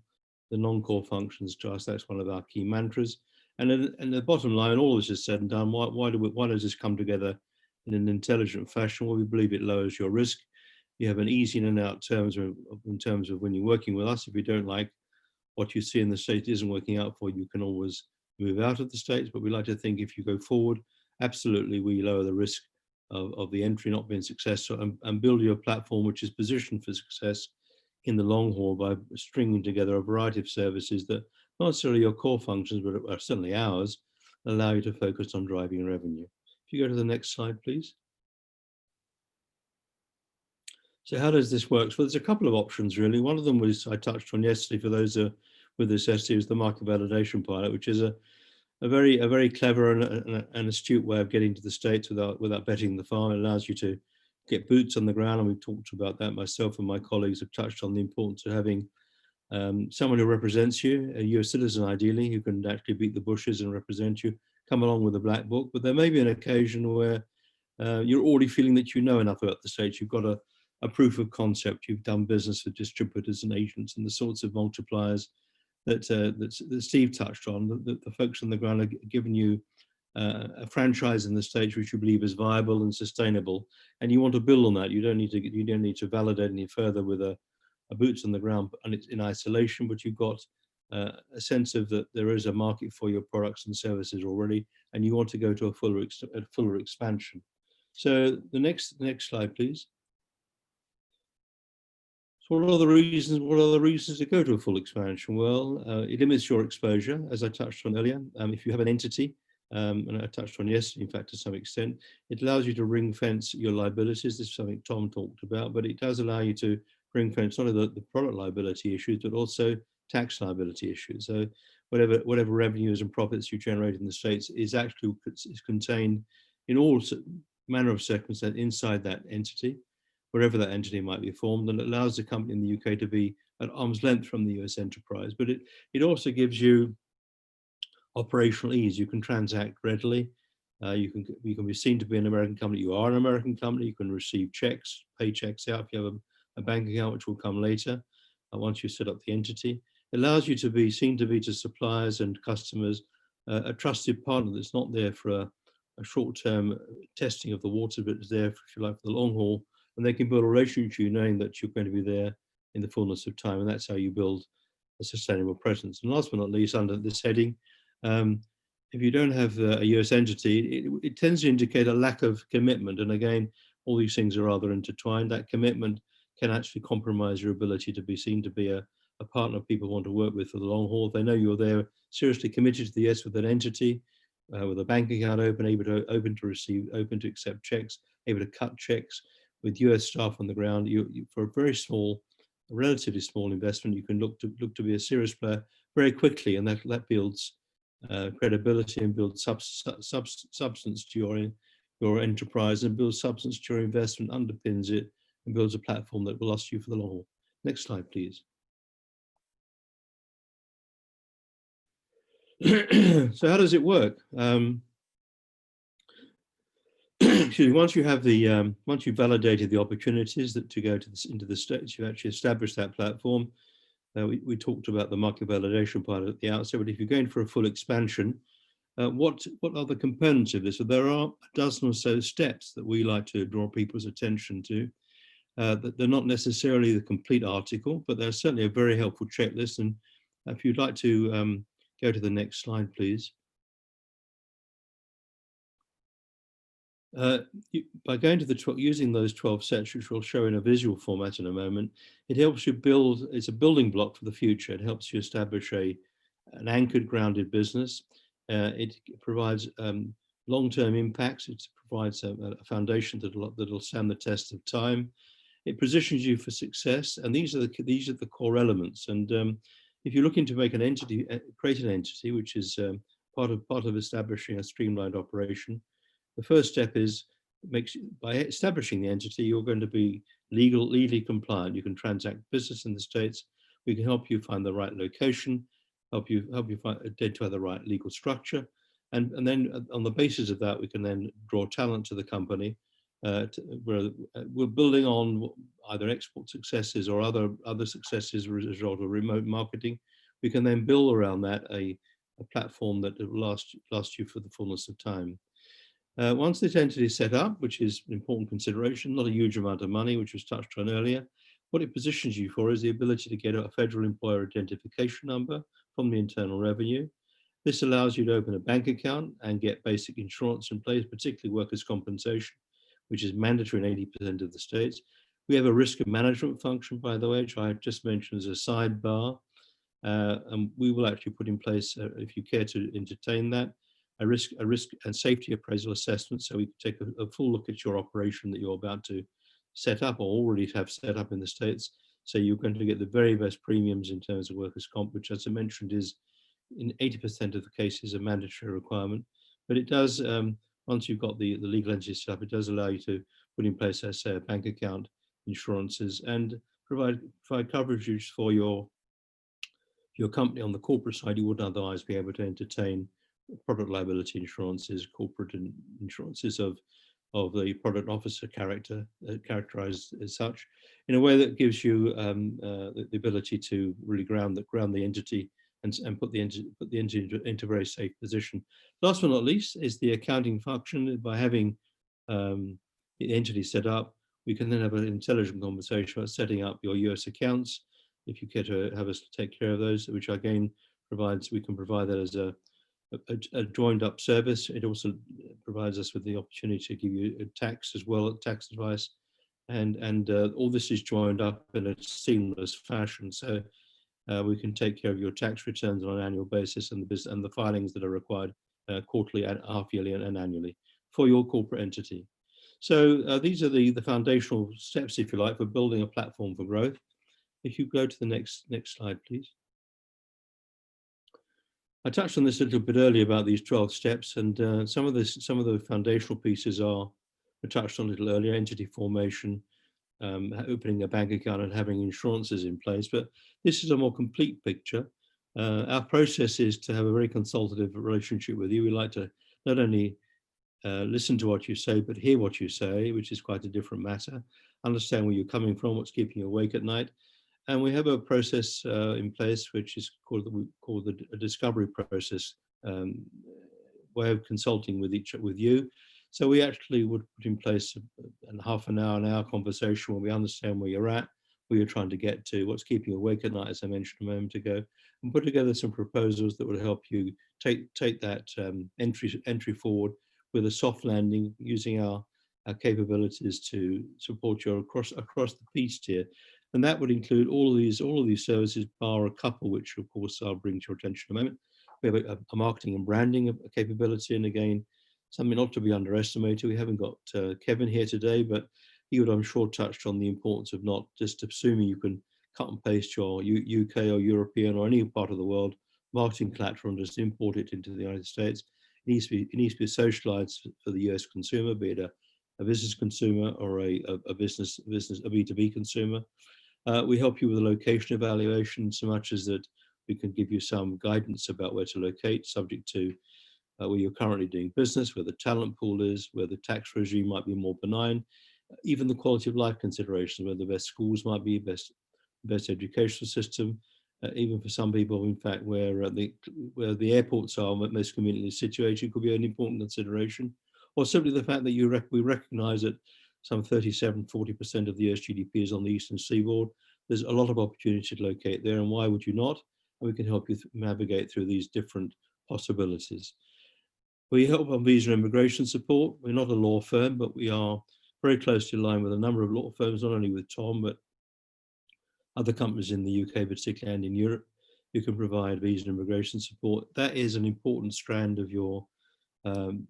the non-core functions to us. That's one of our key mantras. And the bottom line, all this is said and done, why does this come together in an intelligent fashion? Well, we believe it lowers your risk. You have an easy in and out terms in terms of when you're working with us. If you don't like what you see in the States isn't working out for you, you can always move out of the States. But we like to think if you go forward, absolutely we lower the risk of the entry not being successful, and build your platform which is positioned for success in the long haul by stringing together a variety of services that not necessarily your core functions, but are certainly ours, allow you to focus on driving revenue. If you go to the next slide, please. So how does this work? Well, there's a couple of options really. One of them was I touched on yesterday for those with this yesterday, was the market validation pilot, which is a very clever and astute way of getting to the States without betting the farm. It allows you to get boots on the ground, and we've talked about that. Myself and my colleagues have touched on the importance of having someone who represents you, a US citizen ideally, who can actually beat the bushes and represent you, come along with a black book. But there may be an occasion where you're already feeling that you know enough about the States. You've got a proof of concept. You've done business with distributors and agents and the sorts of multipliers that Steve touched on. The folks on the ground are giving you a franchise in the States which you believe is viable and sustainable, and you want to build on that. You don't need to validate any further with a boots on the ground and it's in isolation, but you've got a sense of that there is a market for your products and services already, and you want to go to a fuller expansion. So the next slide, please. So what are the reasons to go to a full expansion? Well, it limits your exposure, as I touched on earlier. If you have an entity, and I touched on yesterday, in fact, to some extent, it allows you to ring fence your liabilities. This is something Tom talked about, but it does allow you to ring fence not only the product liability issues, but also tax liability issues. So whatever revenues and profits you generate in the States is contained in all manner of circumstances inside that entity, wherever that entity might be formed, and it allows the company in the UK to be at arm's length from the US enterprise. But it also gives you operational ease. You can transact readily. You can be seen to be an American company. You are an American company. You can receive checks, pay checks out if you have a bank account, which will come later once you set up the entity. It allows you to be seen to be to suppliers and customers a trusted partner that's not there for a short-term testing of the water, but is there, if you like, for the long haul. And they can build a relationship with you knowing that you're going to be there in the fullness of time. And that's how you build a sustainable presence. And last but not least, under this heading, if you don't have a US entity, it tends to indicate a lack of commitment. And again, all these things are rather intertwined. That commitment can actually compromise your ability to be seen to be a partner people want to work with for the long haul. If they know you're there seriously committed to the US with an entity, with a bank account open, open to receive, open to accept checks, able to cut checks with US staff on the ground, you for a very small, relatively small investment, you can look to be a serious player very quickly, and that builds credibility and builds substance to your enterprise, and builds substance to your investment, underpins it, and builds a platform that will last you for the long haul. Next slide, please. So how does it work? Excuse me, once you've validated the opportunities that to go into the States, you actually establish that platform. We talked about the market validation part at the outset, but if you're going for a full expansion, what are the components of this? So there are a dozen or so steps that we like to draw people's attention to. That they're not necessarily the complete article, but they're certainly a very helpful checklist. And if you'd like to go to the next slide, please. By going to using those 12 sets, which we'll show in a visual format in a moment, it helps you build, it's a building block for the future. It helps you establish an anchored, grounded business. It provides long-term impacts. It provides a foundation that'll stand the test of time. It positions you for success, and these are the core elements. And if you're looking to make an entity, create an entity, which is part of establishing a streamlined operation, the first step is by establishing the entity, you're going to be legally compliant. You can transact business in the States. We can help you find the right location, help you identify the right legal structure, and then on the basis of that, we can then draw talent to the company. Where we're building on either export successes or other successes as a result of remote marketing. We can then build around that a platform that will last you for the fullness of time. Once this entity is set up, which is an important consideration, not a huge amount of money, which was touched on earlier, what it positions you for is the ability to get a federal employer identification number from the Internal Revenue. This allows you to open a bank account and get basic insurance in place, particularly workers' compensation, which is mandatory in 80% of the states. We have a risk management function, by the way, which I just mentioned as a sidebar. And we will actually put in place, if you care to entertain that, a risk and safety appraisal assessment, so we can take a full look at your operation that you're about to set up or already have set up in the States. So you're going to get the very best premiums in terms of workers' comp, which, as I mentioned, is in 80% of the cases a mandatory requirement. But it does, once you've got the legal entity set up, it does allow you to put in place, as say, a bank account, insurances, and provide coverage for your company on the corporate side. You wouldn't otherwise be able to entertain product liability insurances, corporate insurances of the product officer characterized as such, in a way that gives you the ability to really ground the entity and put the entity into a very safe position. Last but not least is the accounting function. By having the entity set up, we can then have an intelligent conversation about setting up your US accounts, if you care to have us take care of those, which again we can provide that as a joined up service. It also provides us with the opportunity to give you a tax as well, tax advice, and all this is joined up in a seamless fashion. So we can take care of your tax returns on an annual basis and the filings that are required quarterly and half yearly and annually for your corporate entity. So these are the foundational steps, if you like, for building a platform for growth. If you go to the next slide, please. I touched on this a little bit earlier about these 12 steps, and some of the foundational pieces are I touched on a little earlier: entity formation, opening a bank account, and having insurances in place. But this is a more complete picture. Our process is to have a very consultative relationship with you. We like to not only listen to what you say, but hear what you say, which is quite a different matter. Understand where you're coming from, what's keeping you awake at night. And we have a process in place which is called the discovery process, way of consulting with you. So we actually would put in place a half an hour conversation where we understand where you're at, where you're trying to get to, what's keeping you awake at night, as I mentioned a moment ago, and put together some proposals that would help you take that entry forward with a soft landing, using our capabilities to support you across the piece tier. And that would include all of these services, bar a couple, which of course I'll bring to your attention in a moment. We have a marketing and branding capability, and again, something not to be underestimated. We haven't got Kevin here today, but he would, I'm sure, touched on the importance of not just assuming you can cut and paste your UK or European or any part of the world marketing platform, just import it into the United States. It needs to be socialized for the US consumer, be it a business consumer or a B2B consumer. We help you with a location evaluation, so much as that we can give you some guidance about where to locate, subject to where you're currently doing business, where the talent pool is, where the tax regime might be more benign, even the quality of life considerations, where the best schools might be, best educational system, even for some people, in fact, where the airports are most conveniently situated could be an important consideration, or simply the fact that we recognize that some 40% of the US GDP is on the eastern seaboard. There's a lot of opportunity to locate there, and why would you not? And we can help you navigate through these different possibilities. We help on visa and immigration support. We're not a law firm, but we are very closely aligned with a number of law firms, not only with Tom, but other companies in the UK, particularly, and in Europe, who can provide visa and immigration support. That is an important strand of your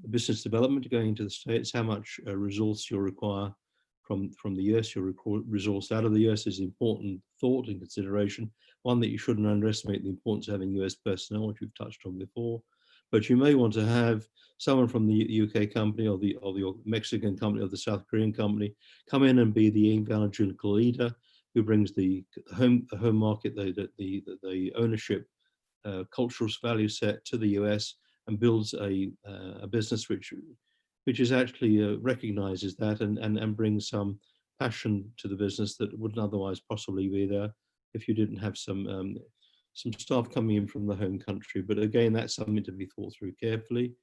business development going into the States. How much resource you'll require from the US, your resource out of the US is important thought and consideration. One that you shouldn't underestimate the importance of having US personnel, which we've touched on before. But you may want to have someone from the UK company or the Mexican company or the South Korean company come in and be the evangelical leader who brings the home market, the ownership, cultural value set to the US, and builds a business which is actually recognizes that and brings some passion to the business that wouldn't otherwise possibly be there if you didn't have some staff coming in from the home country. But again, that's something to be thought through carefully.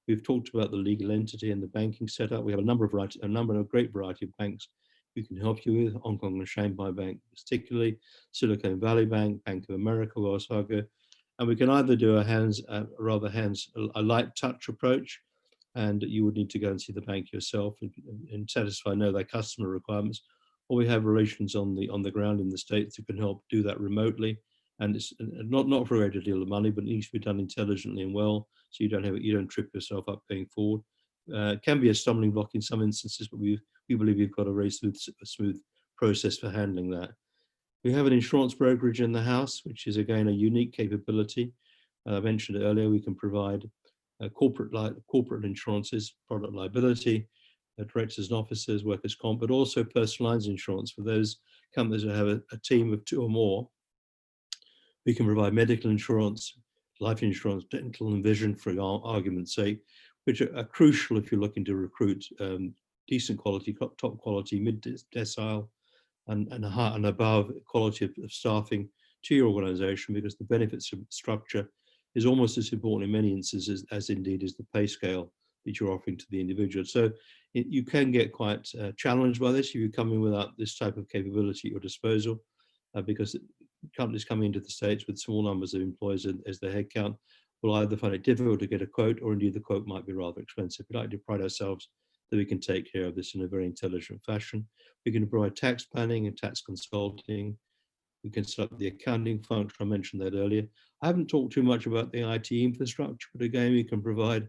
We've talked about the legal entity and the banking setup. We have a number of great variety of banks we can help you with. Hong Kong and Shanghai Bank, particularly Silicon Valley Bank, Bank of America, Wells Fargo, and we can either do a light touch approach, and you would need to go and see the bank yourself and know their customer requirements, or we have relations on the ground in the States who can help do that remotely. And it's not for a great deal of money, but it needs to be done intelligently and well, so you don't trip yourself up going forward. It can be a stumbling block in some instances, but we believe we've got a very smooth process for handling that. We have an insurance brokerage in the house, which is again a unique capability. I mentioned earlier, we can provide corporate insurances, product liability, directors and officers, workers' comp, but also personal lines insurance for those companies that have a team of 2 or more. We can provide medical insurance, life insurance, dental and vision, for argument's sake, which are crucial if you're looking to recruit decent quality, top quality, mid-decile, and above quality of staffing to your organization, because the benefits of structure is almost as important in many instances as indeed is the pay scale that you're offering to the individual. So you can get quite challenged by this if you come in without this type of capability at your disposal, because companies coming into the States with small numbers of employees as their headcount will either find it difficult to get a quote, or indeed the quote might be rather expensive. We like to pride ourselves that we can take care of this in a very intelligent fashion. We can provide tax planning and tax consulting. We can set up the accounting function. I mentioned that earlier. I haven't talked too much about the IT infrastructure, but again, we can provide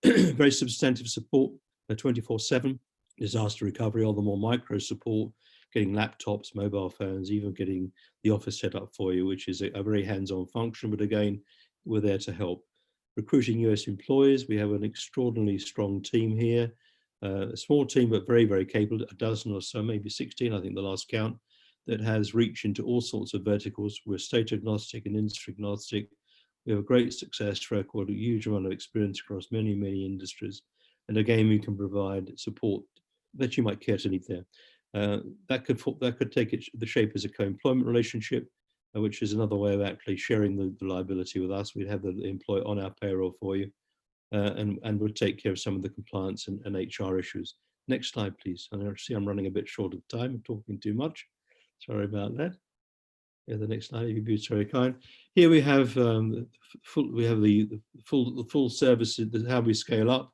very substantive support, 24/7, disaster recovery, all the more micro support, getting laptops, mobile phones, even getting the office set up for you, which is a very hands-on function. But again, we're there to help. Recruiting US employees, we have an extraordinarily strong team here. A small team, but very, very capable, a dozen or so, maybe 16, I think the last count, that has reach into all sorts of verticals. We're state agnostic and industry agnostic. We have a great success record, a huge amount of experience across many, many industries. And again, we can provide support that you might care to leave there. That could take the shape as a co-employment relationship, which is another way of actually sharing the liability with us. We'd have the employee on our payroll for you, and we'll take care of some of the compliance and HR issues. Next slide, please. I see I'm running a bit short of time. I'm talking too much. Sorry about that. Yeah, the next slide, if you'd be very kind. Here we have the full services, how we scale up.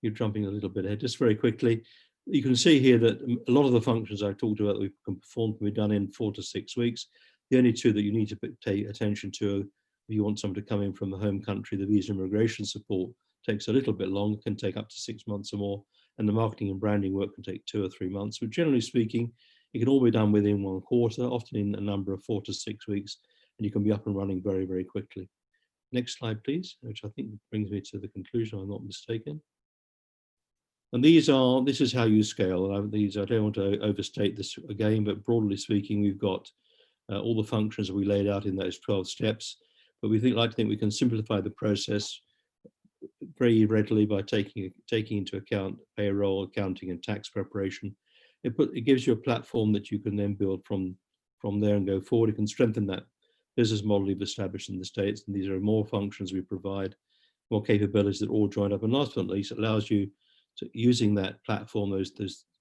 You're jumping a little bit ahead, just very quickly. You can see here that a lot of the functions I talked about that we can perform can be done in 4 to 6 weeks. The only two that you need to pay attention to, if you want someone to come in from the home country, the visa immigration support takes a little bit longer, can take up to 6 months or more, and the marketing and branding work can take 2 or 3 months. But generally speaking, it can all be done within 1 quarter, often in a number of 4 to 6 weeks, and you can be up and running very, very quickly. Next slide, please, which I think brings me to the conclusion, if I'm not mistaken. And this is how you scale. I don't want to overstate this again, but broadly speaking, we've got all the functions that we laid out in those 12 steps, but we like to think we can simplify the process very readily by taking into account payroll, accounting, and tax preparation. It gives you a platform that you can then build from there and go forward. It can strengthen that business model you've established in the States, and these are more functions we provide, more capabilities that all join up. And last but not least, it allows you to, using that platform, those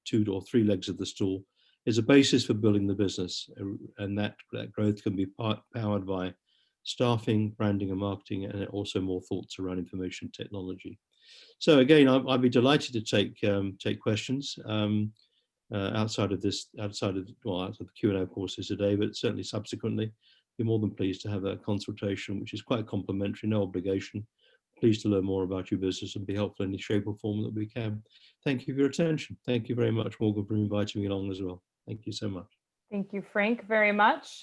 2 or 3 legs of the stool, is a basis for building the business, and that growth can be powered by staffing, branding, and marketing, and also more thoughts around information technology. So again, I'd be delighted to take questions outside of the Q&A courses today, but certainly subsequently, be more than pleased to have a consultation, which is quite complimentary, no obligation. Pleased to learn more about your business and be helpful in any shape or form that we can. Thank you for your attention. Thank you very much, Morgan, for inviting me along as well. Thank you so much. Thank you, Frank, very much.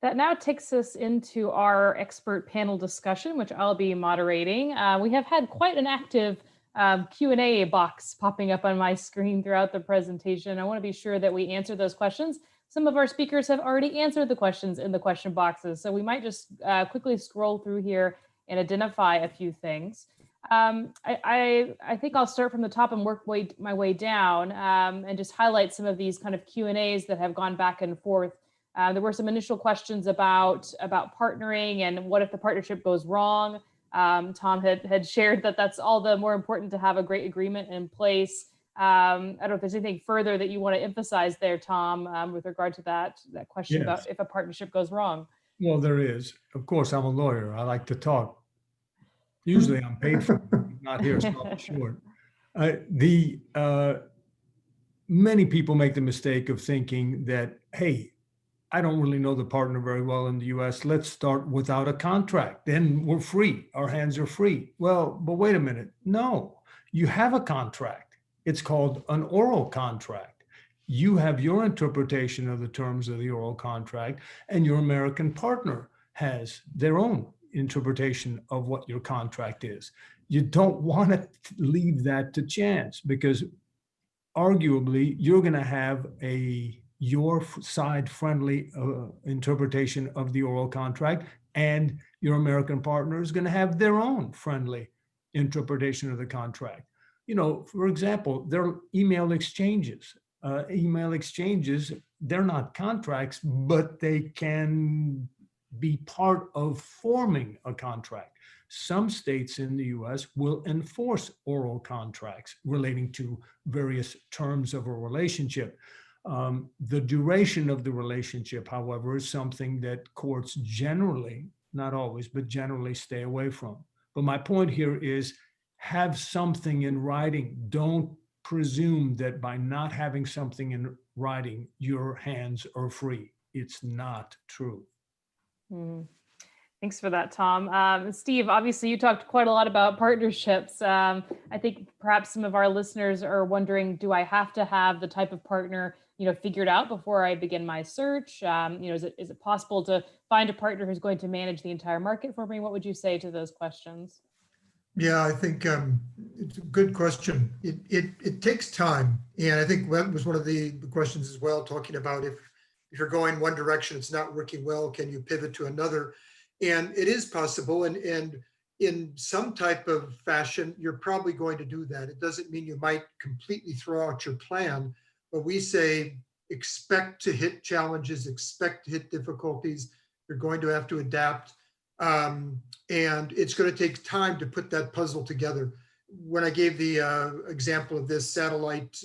That now takes us into our expert panel discussion, which I'll be moderating. We have had quite an active Q&A box popping up on my screen throughout the presentation. I want to be sure that we answer those questions. Some of our speakers have already answered the questions in the question boxes, so we might just quickly scroll through here and identify a few things. I think I'll start from the top and work my way down and just highlight some of these kind of Q&As that have gone back and forth. There were some initial questions about partnering and what if the partnership goes wrong. Tom had shared that that's all the more important to have a great agreement in place. I don't know if there's anything further that you want to emphasize there, Tom, with regard to that question about if a partnership goes wrong. Well, there is. Of course, I'm a lawyer. I like to talk. Usually I'm paid for it. I'm not here, so I'm short. Many people make the mistake of thinking that, hey, I don't really know the partner very well in the US. Let's start without a contract. Then we're free. Our hands are free. Well, but wait a minute. No, you have a contract. It's called an oral contract. You have your interpretation of the terms of the oral contract, and your American partner has their own interpretation of what your contract is. You don't want to leave that to chance, because arguably you're going to have your side friendly interpretation of the oral contract, and your American partner is going to have their own friendly interpretation of the contract. You know, for example, there are email exchanges. They're not contracts, but they can be part of forming a contract. Some states in the US will enforce oral contracts relating to various terms of a relationship. The duration of the relationship, however, is something that courts generally, not always, but generally stay away from. But my point here is, have something in writing. Don't presume that by not having something in writing, your hands are free. It's not true. Thanks for that, Tom. Steve, obviously you talked quite a lot about partnerships. I think perhaps some of our listeners are wondering, do I have to have the type of partner, figured out before I begin my search? Is it possible to find a partner who's going to manage the entire market for me? What would you say to those questions? Yeah, I think it's a good question. It takes time. And I think that was one of the questions as well, talking about if you're going one direction, it's not working well, can you pivot to another? And it is possible. And in some type of fashion, you're probably going to do that. It doesn't mean you might completely throw out your plan, but we say, expect to hit challenges, expect to hit difficulties. You're going to have to adapt. And it's going to take time to put that puzzle together. When I gave the example of this satellite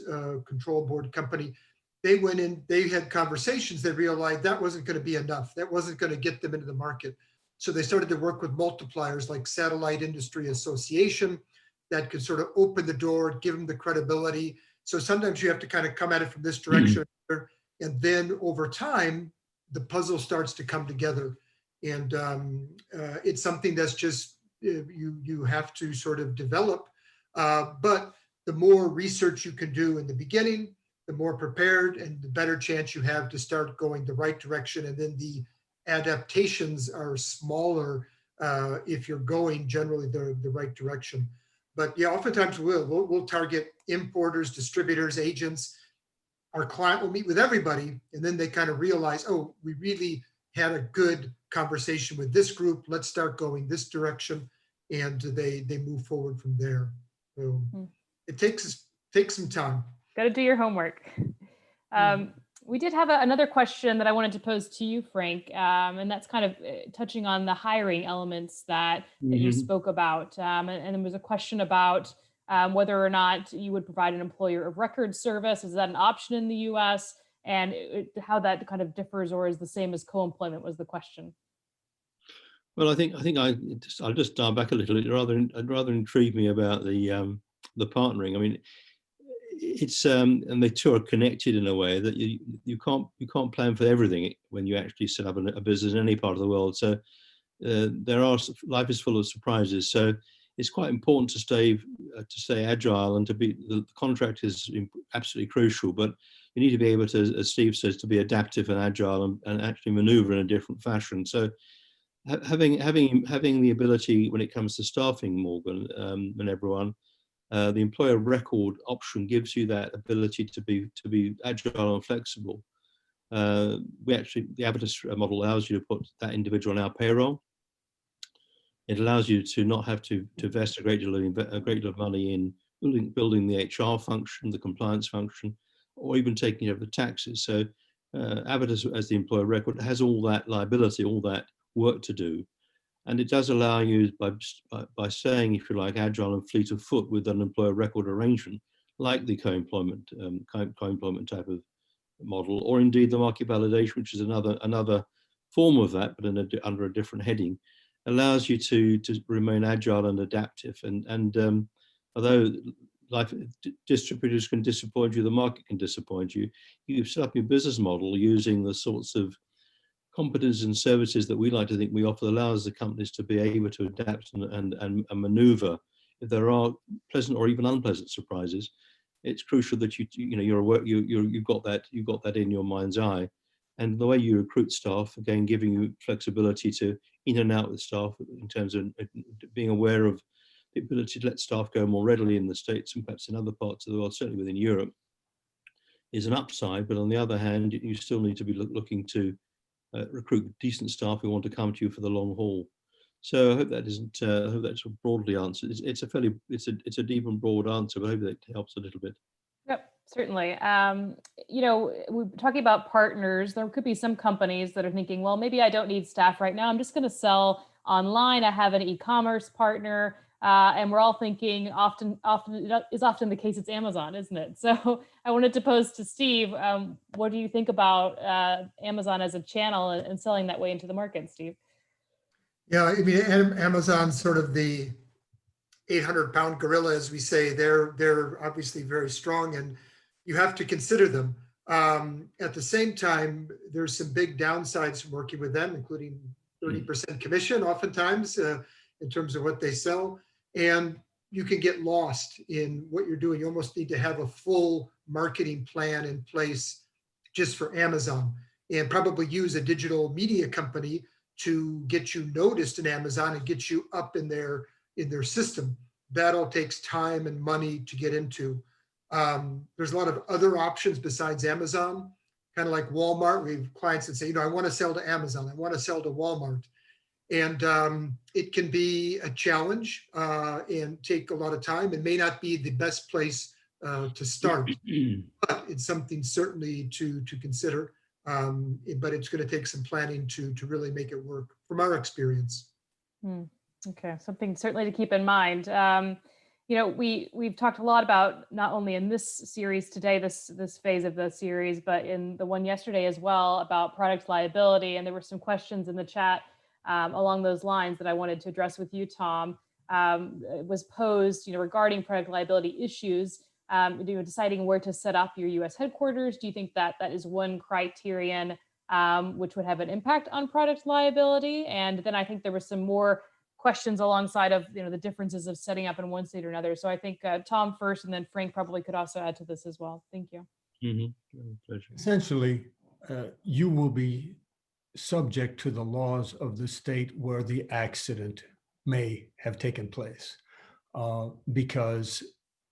control board company, they went in, they had conversations, they realized that wasn't going to be enough. That wasn't going to get them into the market. So they started to work with multipliers like Satellite Industry Association that could sort of open the door, give them the credibility. So sometimes you have to kind of come at it from this direction. And then over time, the puzzle starts to come together. And it's something that's just, you have to sort of develop. But the more research you can do in the beginning, the more prepared and the better chance you have to start going the right direction. And then the adaptations are smaller if you're going generally the right direction. But yeah, oftentimes we'll target importers, distributors, agents. Our client will meet with everybody, and then they kind of realize, oh, we really had a good conversation with this group. Let's start going this direction, and they move forward from there. So it takes some time. Got to do your homework. We did have another question that I wanted to pose to you, Frank, and that's kind of touching on the hiring elements that you spoke about. And there was a question about whether or not you would provide an employer of record service. Is that an option in the US? And how that kind of differs or is the same as co-employment was the question. Well, I'll just dial back a little. It rather intrigued me about the partnering. I mean, it's and the two are connected in a way that you can't plan for everything when you actually set up a business in any part of the world. So life is full of surprises. So it's quite important to stay agile, and the contract is absolutely crucial. But you need to be able to, as Steve says, to be adaptive and agile and actually maneuver in a different fashion. So having the ability when it comes to staffing, Morgan, and everyone. The employer record option gives you that ability to be agile and flexible. The Avitus model allows you to put that individual on our payroll. It allows you to not have to invest a great deal of money in building the HR function, the compliance function, or even taking over the taxes. So Avitus, as the employer record, has all that liability, all that work to do. And it does allow you, by staying, if you like, agile and fleet of foot with an employer record arrangement, like the co-employment type of model, or indeed the market validation, which is another form of that, but under a different heading, allows you to remain agile and adaptive. And although distributors can disappoint you, the market can disappoint you, you set up your business model using the sorts of competence and services that we like to think we offer, allows the companies to be able to adapt and maneuver if there are pleasant or even unpleasant surprises. It's crucial that you've got that in your mind's eye, and the way you recruit staff, again, giving you flexibility to in and out with staff in terms of being aware of the ability to let staff go more readily in the States and perhaps in other parts of the world, certainly within Europe, is an upside. But on the other hand, you still need to be looking to recruit decent staff who want to come to you for the long haul. So I hope that isn't. I hope that's broadly answered. It's a deep and broad answer, but I hope that helps a little bit. Yep, certainly. We're talking about partners. There could be some companies that are thinking, well, maybe I don't need staff right now. I'm just going to sell online. I have an e-commerce partner. And we're all thinking often the case, it's Amazon, isn't it? So I wanted to pose to Steve, what do you think about Amazon as a channel and selling that way into the market, Steve? Yeah, I mean, Amazon's sort of the 800-pound gorilla, as we say. They're obviously very strong, and you have to consider them. At the same time, there's some big downsides from working with them, including 30% commission oftentimes in terms of what they sell. And you can get lost in what you're doing. You almost need to have a full marketing plan in place just for Amazon, and probably use a digital media company to get you noticed in Amazon and get you up in their system. That all takes time and money to get into. There's a lot of other options besides Amazon, kind of like Walmart. We have clients that say, I want to sell to Amazon, I want to sell to Walmart. And it can be a challenge and take a lot of time, and may not be the best place to start, but it's something certainly to consider. But it's going to take some planning to really make it work from our experience. Okay, something certainly to keep in mind. We've talked a lot about, not only in this series today, this phase of the series, but in the one yesterday as well, about product liability. And there were some questions in the chat along those lines that I wanted to address with you, Tom. It was posed, regarding product liability issues. Deciding where to set up your U.S. headquarters. Do you think that is one criterion which would have an impact on product liability? And then I think there were some more questions alongside of the differences of setting up in one state or another. So I think Tom first, and then Frank probably could also add to this as well. Thank you. Essentially, you will be subject to the laws of the state where the accident may have taken place, because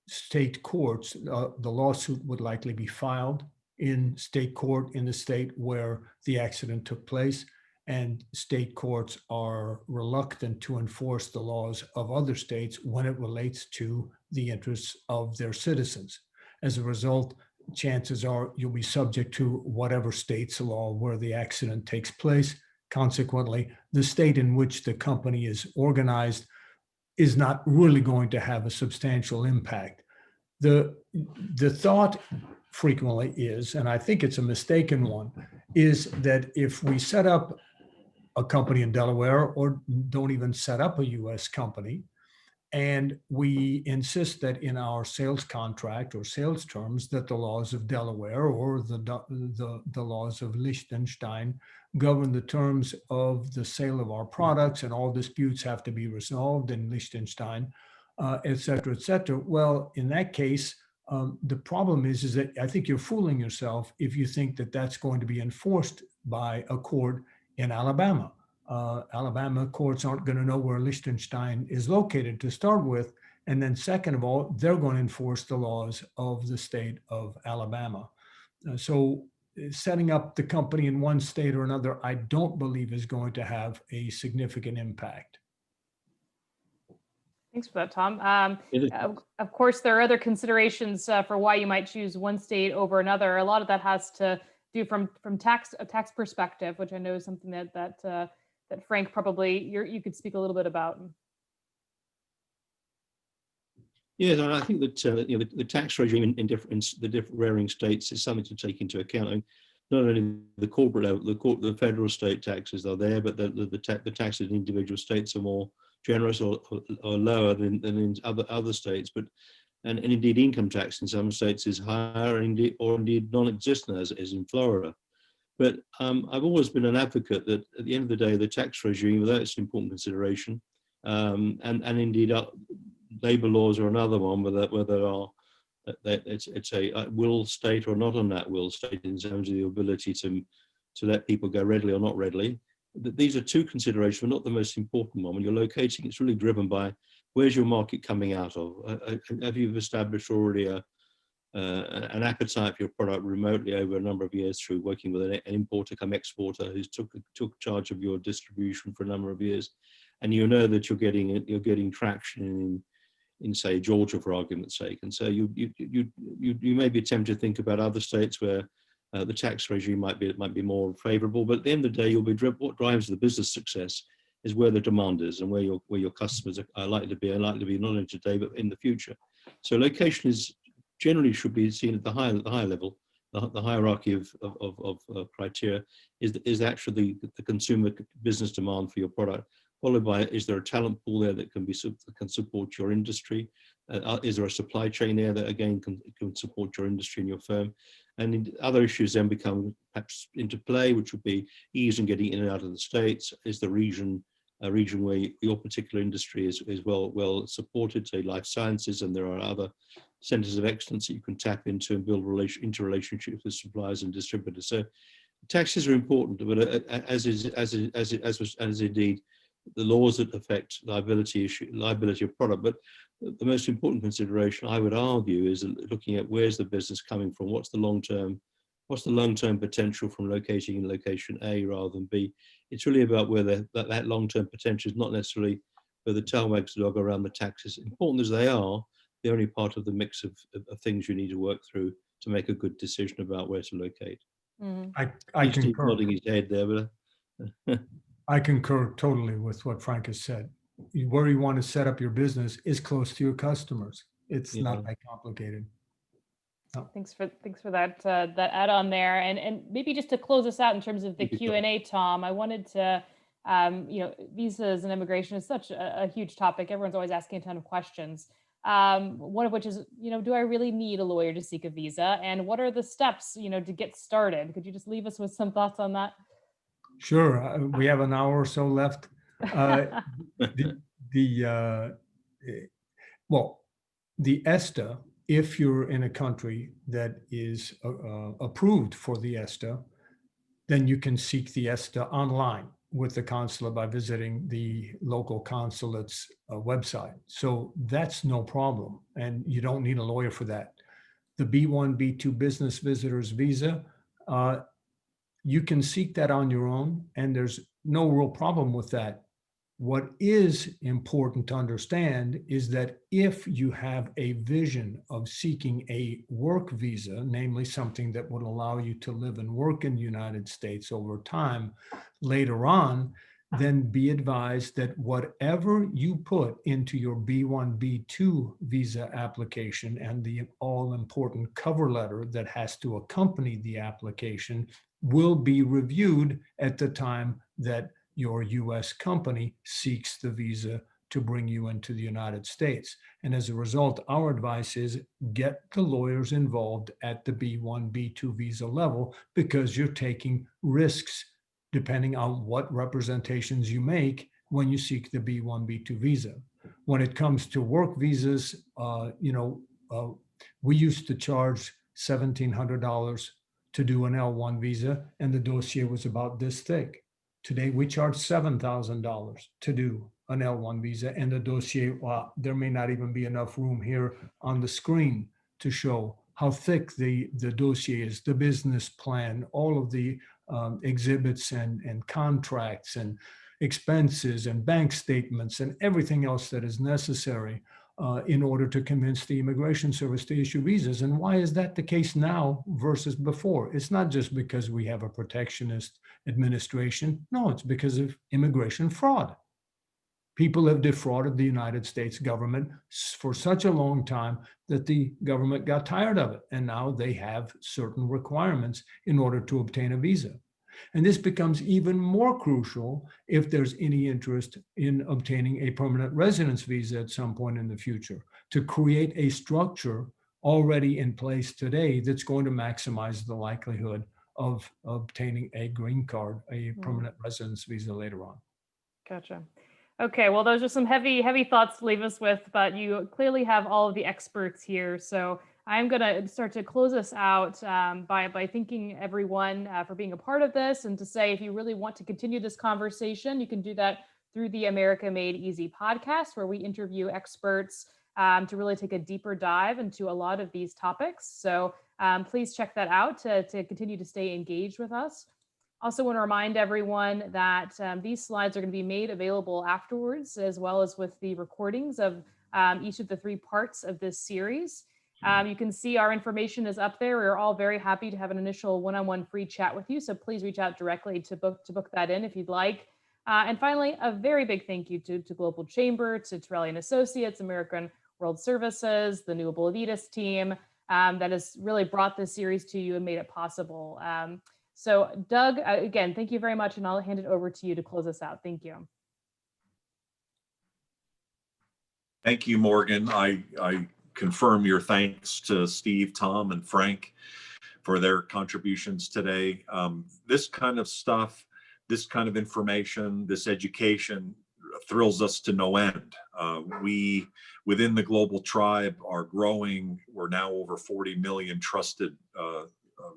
state courts, the lawsuit would likely be filed in state court in the state where the accident took place, and state courts are reluctant to enforce the laws of other states when it relates to the interests of their citizens. As a result, chances are you'll be subject to whatever state's law where the accident takes place. Consequently, the state in which the company is organized is not really going to have a substantial impact. The thought frequently is, and I think it's a mistaken one, is that if we set up a company in Delaware, or don't even set up a US company, and we insist that in our sales contract or sales terms that the laws of Delaware or the laws of Liechtenstein govern the terms of the sale of our products, and all disputes have to be resolved in Liechtenstein, et cetera, et cetera. Well, in that case, the problem is that I think you're fooling yourself if you think that that's going to be enforced by a court in Alabama. Alabama courts aren't going to know where Liechtenstein is located to start with. And then second of all, they're going to enforce the laws of the state of Alabama. So setting up the company in one state or another, I don't believe is going to have a significant impact. Thanks for that, Tom. Of course, there are other considerations for why you might choose one state over another. A lot of that has to do from a tax perspective, which I know is something that Frank probably you could speak a little bit about. Yes, and I think that the tax regime in the different varying states is something to take into account. Not only the corporate level, the federal state taxes are there, but the taxes in individual states are more generous or lower than in other states. But and indeed income tax in some states is higher, or indeed non-existent, as in Florida. But I've always been an advocate that at the end of the day, the tax regime, although it's an important consideration, and indeed labor laws are another one, whether it's a will state or not on that will state in terms of the ability to let people go readily or not readily. These are two considerations, but not the most important one. When you're locating, it's really driven by where's your market coming out of? Have you established already an appetite for your product remotely over a number of years through working with an importer come exporter who's took charge of your distribution for a number of years, and you know that you're getting traction in say Georgia, for argument's sake, and so you may be tempted to think about other states where the tax regime might be more favourable, but at the end of the day, you'll be what drives the business success is where the demand is and where your customers are likely to be not only today but in the future. So location is generally should be seen at the higher level. The hierarchy of criteria is actually the consumer business demand for your product, followed by is there a talent pool there that can support your industry, Is there a supply chain there that again can support your industry and your firm? And other issues then become perhaps into play, which would be ease in getting in and out of the States. Is the region a region where your particular industry is well supported, say life sciences, and there are other centers of excellence that you can tap into and build interrelationships with suppliers and distributors. So taxes are important, but as indeed the laws that affect liability of product. But the most important consideration, I would argue, is looking at where's the business coming from, what's the long-term potential from locating in location A rather than B. It's really about where that long-term potential is, not necessarily where the tail wags the dog around the taxes. Important as they are, they're only part of the mix of things you need to work through to make a good decision about where to locate. Mm-hmm. I He's concur. nodding his head there, but I concur totally with what Frank has said. Where you want to set up your business is close to your customers. It's not that complicated. Thanks for that that add-on there, and maybe just to close us out in terms of the Q&A, Tom, I wanted to, visas and immigration is such a huge topic. Everyone's always asking a ton of questions. One of which is, do I really need a lawyer to seek a visa, and what are the steps, to get started? Could you just leave us with some thoughts on that? Sure. We have an hour or so left. The ESTA, if you're in a country that is approved for the ESTA, then you can seek the ESTA online with the consulate by visiting the local consulate's website. So that's no problem. And you don't need a lawyer for that. The B1, B2 business visitors visa, you can seek that on your own, and there's no real problem with that. What is important to understand is that if you have a vision of seeking a work visa, namely something that would allow you to live and work in the United States over time later on, then be advised that whatever you put into your B1, B2 visa application and the all-important cover letter that has to accompany the application will be reviewed at the time that your US company seeks the visa to bring you into the United States. And as a result, our advice is get the lawyers involved at the B1, B2 visa level, because you're taking risks depending on what representations you make when you seek the B1, B2 visa. When it comes to work visas, we used to charge $1,700 to do an L1 visa, and the dossier was about this thick. Today, we charge $7,000 to do an L1 visa, and the dossier, there may not even be enough room here on the screen to show how thick the dossier is, the business plan, all of the exhibits and contracts and expenses and bank statements and everything else that is necessary in order to convince the Immigration Service to issue visas. And why is that the case now versus before? It's not just because we have a protectionist administration. No, it's because of immigration fraud. People have defrauded the United States government for such a long time that the government got tired of it. And now they have certain requirements in order to obtain a visa. And this becomes even more crucial if there's any interest in obtaining a permanent residence visa at some point in the future, to create a structure already in place today that's going to maximize the likelihood of obtaining a green card, a permanent residence visa later on. Gotcha. Okay, well, those are some heavy thoughts to leave us with, but you clearly have all of the experts here. So I'm going to start to close us out by thanking everyone for being a part of this, and to say, if you really want to continue this conversation, you can do that through the America Made Easy podcast, where we interview experts to really take a deeper dive into a lot of these topics. So please check that out to continue to stay engaged with us. Also want to remind everyone that these slides are going to be made available afterwards, as well as with the recordings of each of the 3 parts of this series. You can see our information is up there. We're all very happy to have an initial one-on-one free chat with you. So please reach out directly to book that in if you'd like. And finally, a very big thank you to Global Chamber, to Torelli & Associates, American World Services, the Newable-Avitus team that has really brought this series to you and made it possible. So Doug, again, thank you very much, and I'll hand it over to you to close us out. Thank you. Thank you, Morgan. I confirm your thanks to Steve, Tom, and Frank for their contributions today. This kind of stuff, this kind of information, this education thrills us to no end. We, within the global tribe, are growing. We're now over 40 million trusted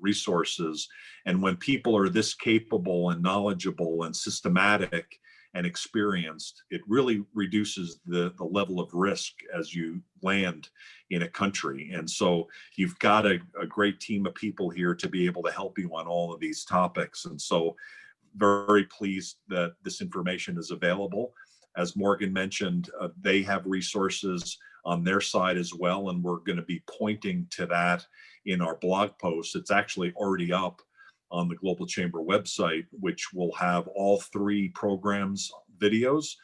resources. And when people are this capable and knowledgeable and systematic and experienced, it really reduces the level of risk as you land in a country. And so you've got a great team of people here to be able to help you on all of these topics. And so very pleased that this information is available. As Morgan mentioned, they have resources on their side as well, and we're going to be pointing to that in our blog post. It's actually already up on the Global Chamber website, which will have all 3 programs, videos,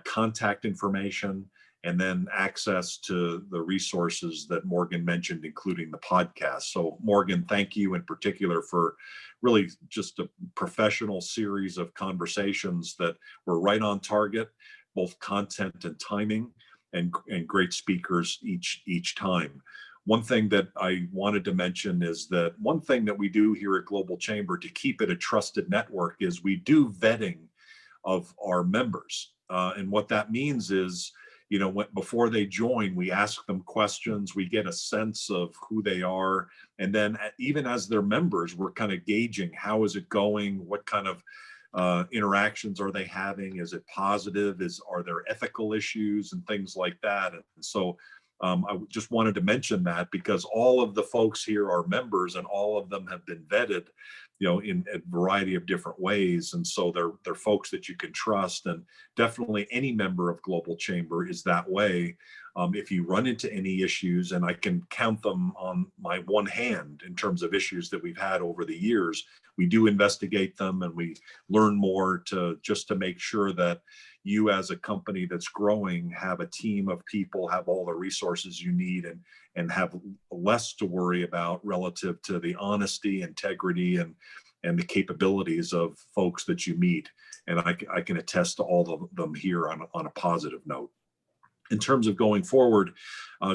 contact information, and then access to the resources that Morgan mentioned, including the podcast. So Morgan, thank you in particular for really just a professional series of conversations that were right on target, both content and timing, and great speakers each time. One thing that I wanted to mention is that one thing that we do here at Global Chamber to keep it a trusted network is we do vetting of our members. And what that means is, you know, before they join, we ask them questions, we get a sense of who they are. And then even as their members, we're kind of gauging how is it going, what kind of interactions are they having, is it positive, are there ethical issues and things like that. And so I just wanted to mention that because all of the folks here are members and all of them have been vetted, you know, in a variety of different ways. And so they're folks that you can trust, and definitely any member of Global Chamber is that way. If you run into any issues, and I can count them on my one hand in terms of issues that we've had over the years, we do investigate them and we learn more just to make sure that you as a company that's growing have a team of people, have all the resources you need, and have less to worry about relative to the honesty, integrity, and the capabilities of folks that you meet. And I can attest to all of them here on a positive note. In terms of going forward,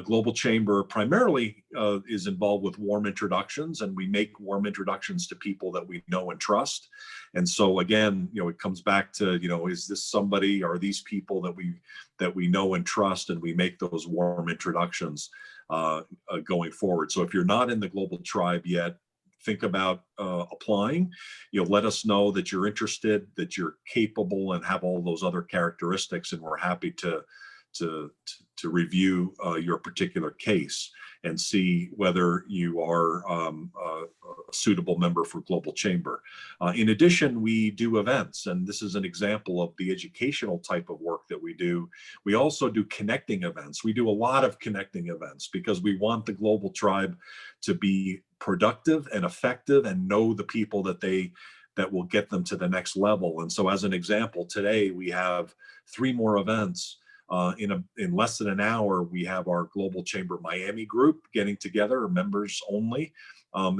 Global Chamber primarily is involved with warm introductions, and we make warm introductions to people that we know and trust. And so again, you know, it comes back to, you know, is this somebody, are these people that we know and trust, and we make those warm introductions going forward. So if you're not in the Global Tribe yet, think about applying. You know, let us know that you're interested, that you're capable, and have all those other characteristics, and we're happy to review your particular case and see whether you are a suitable member for Global Chamber. In addition, we do events, and this is an example of the educational type of work that we do. We also do connecting events. We do a lot of connecting events because we want the Global Tribe to be productive and effective and know the people that will get them to the next level. And so as an example, today we have 3 more events. In less than an hour, we have our Global Chamber Miami group getting together, members only.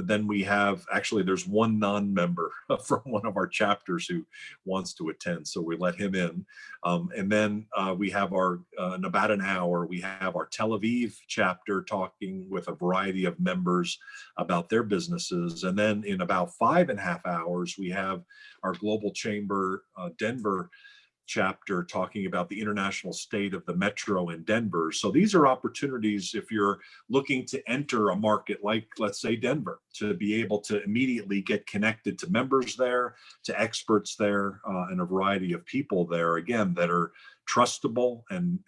Then we have, actually, there's one non-member from one of our chapters who wants to attend, so we let him in. And then we have in about an hour, we have our Tel Aviv chapter talking with a variety of members about their businesses. And then in about 5.5 hours, we have our Global Chamber Denver chapter talking about the international state of the metro in Denver. So these are opportunities if you're looking to enter a market like, let's say, Denver, to be able to immediately get connected to members there, to experts there, and a variety of people there, again, that are trustable and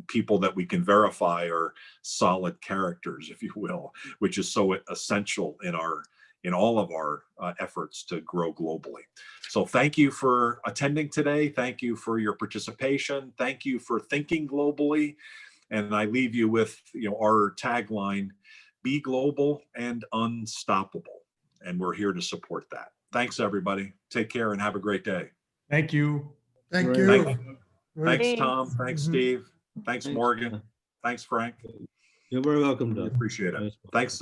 people that we can verify are solid characters, if you will, which is so essential in all of our efforts to grow globally. So thank you for attending today. Thank you for your participation. Thank you for thinking globally. And I leave you with, you know, our tagline, be global and unstoppable. And we're here to support that. Thanks, everybody. Take care and have a great day. Thank you. Thank Right. you. Thanks, Thanks. Tom. Thanks, Steve. Thanks, Morgan. Thanks, Frank. You're very welcome, Doug. Appreciate it. Thanks.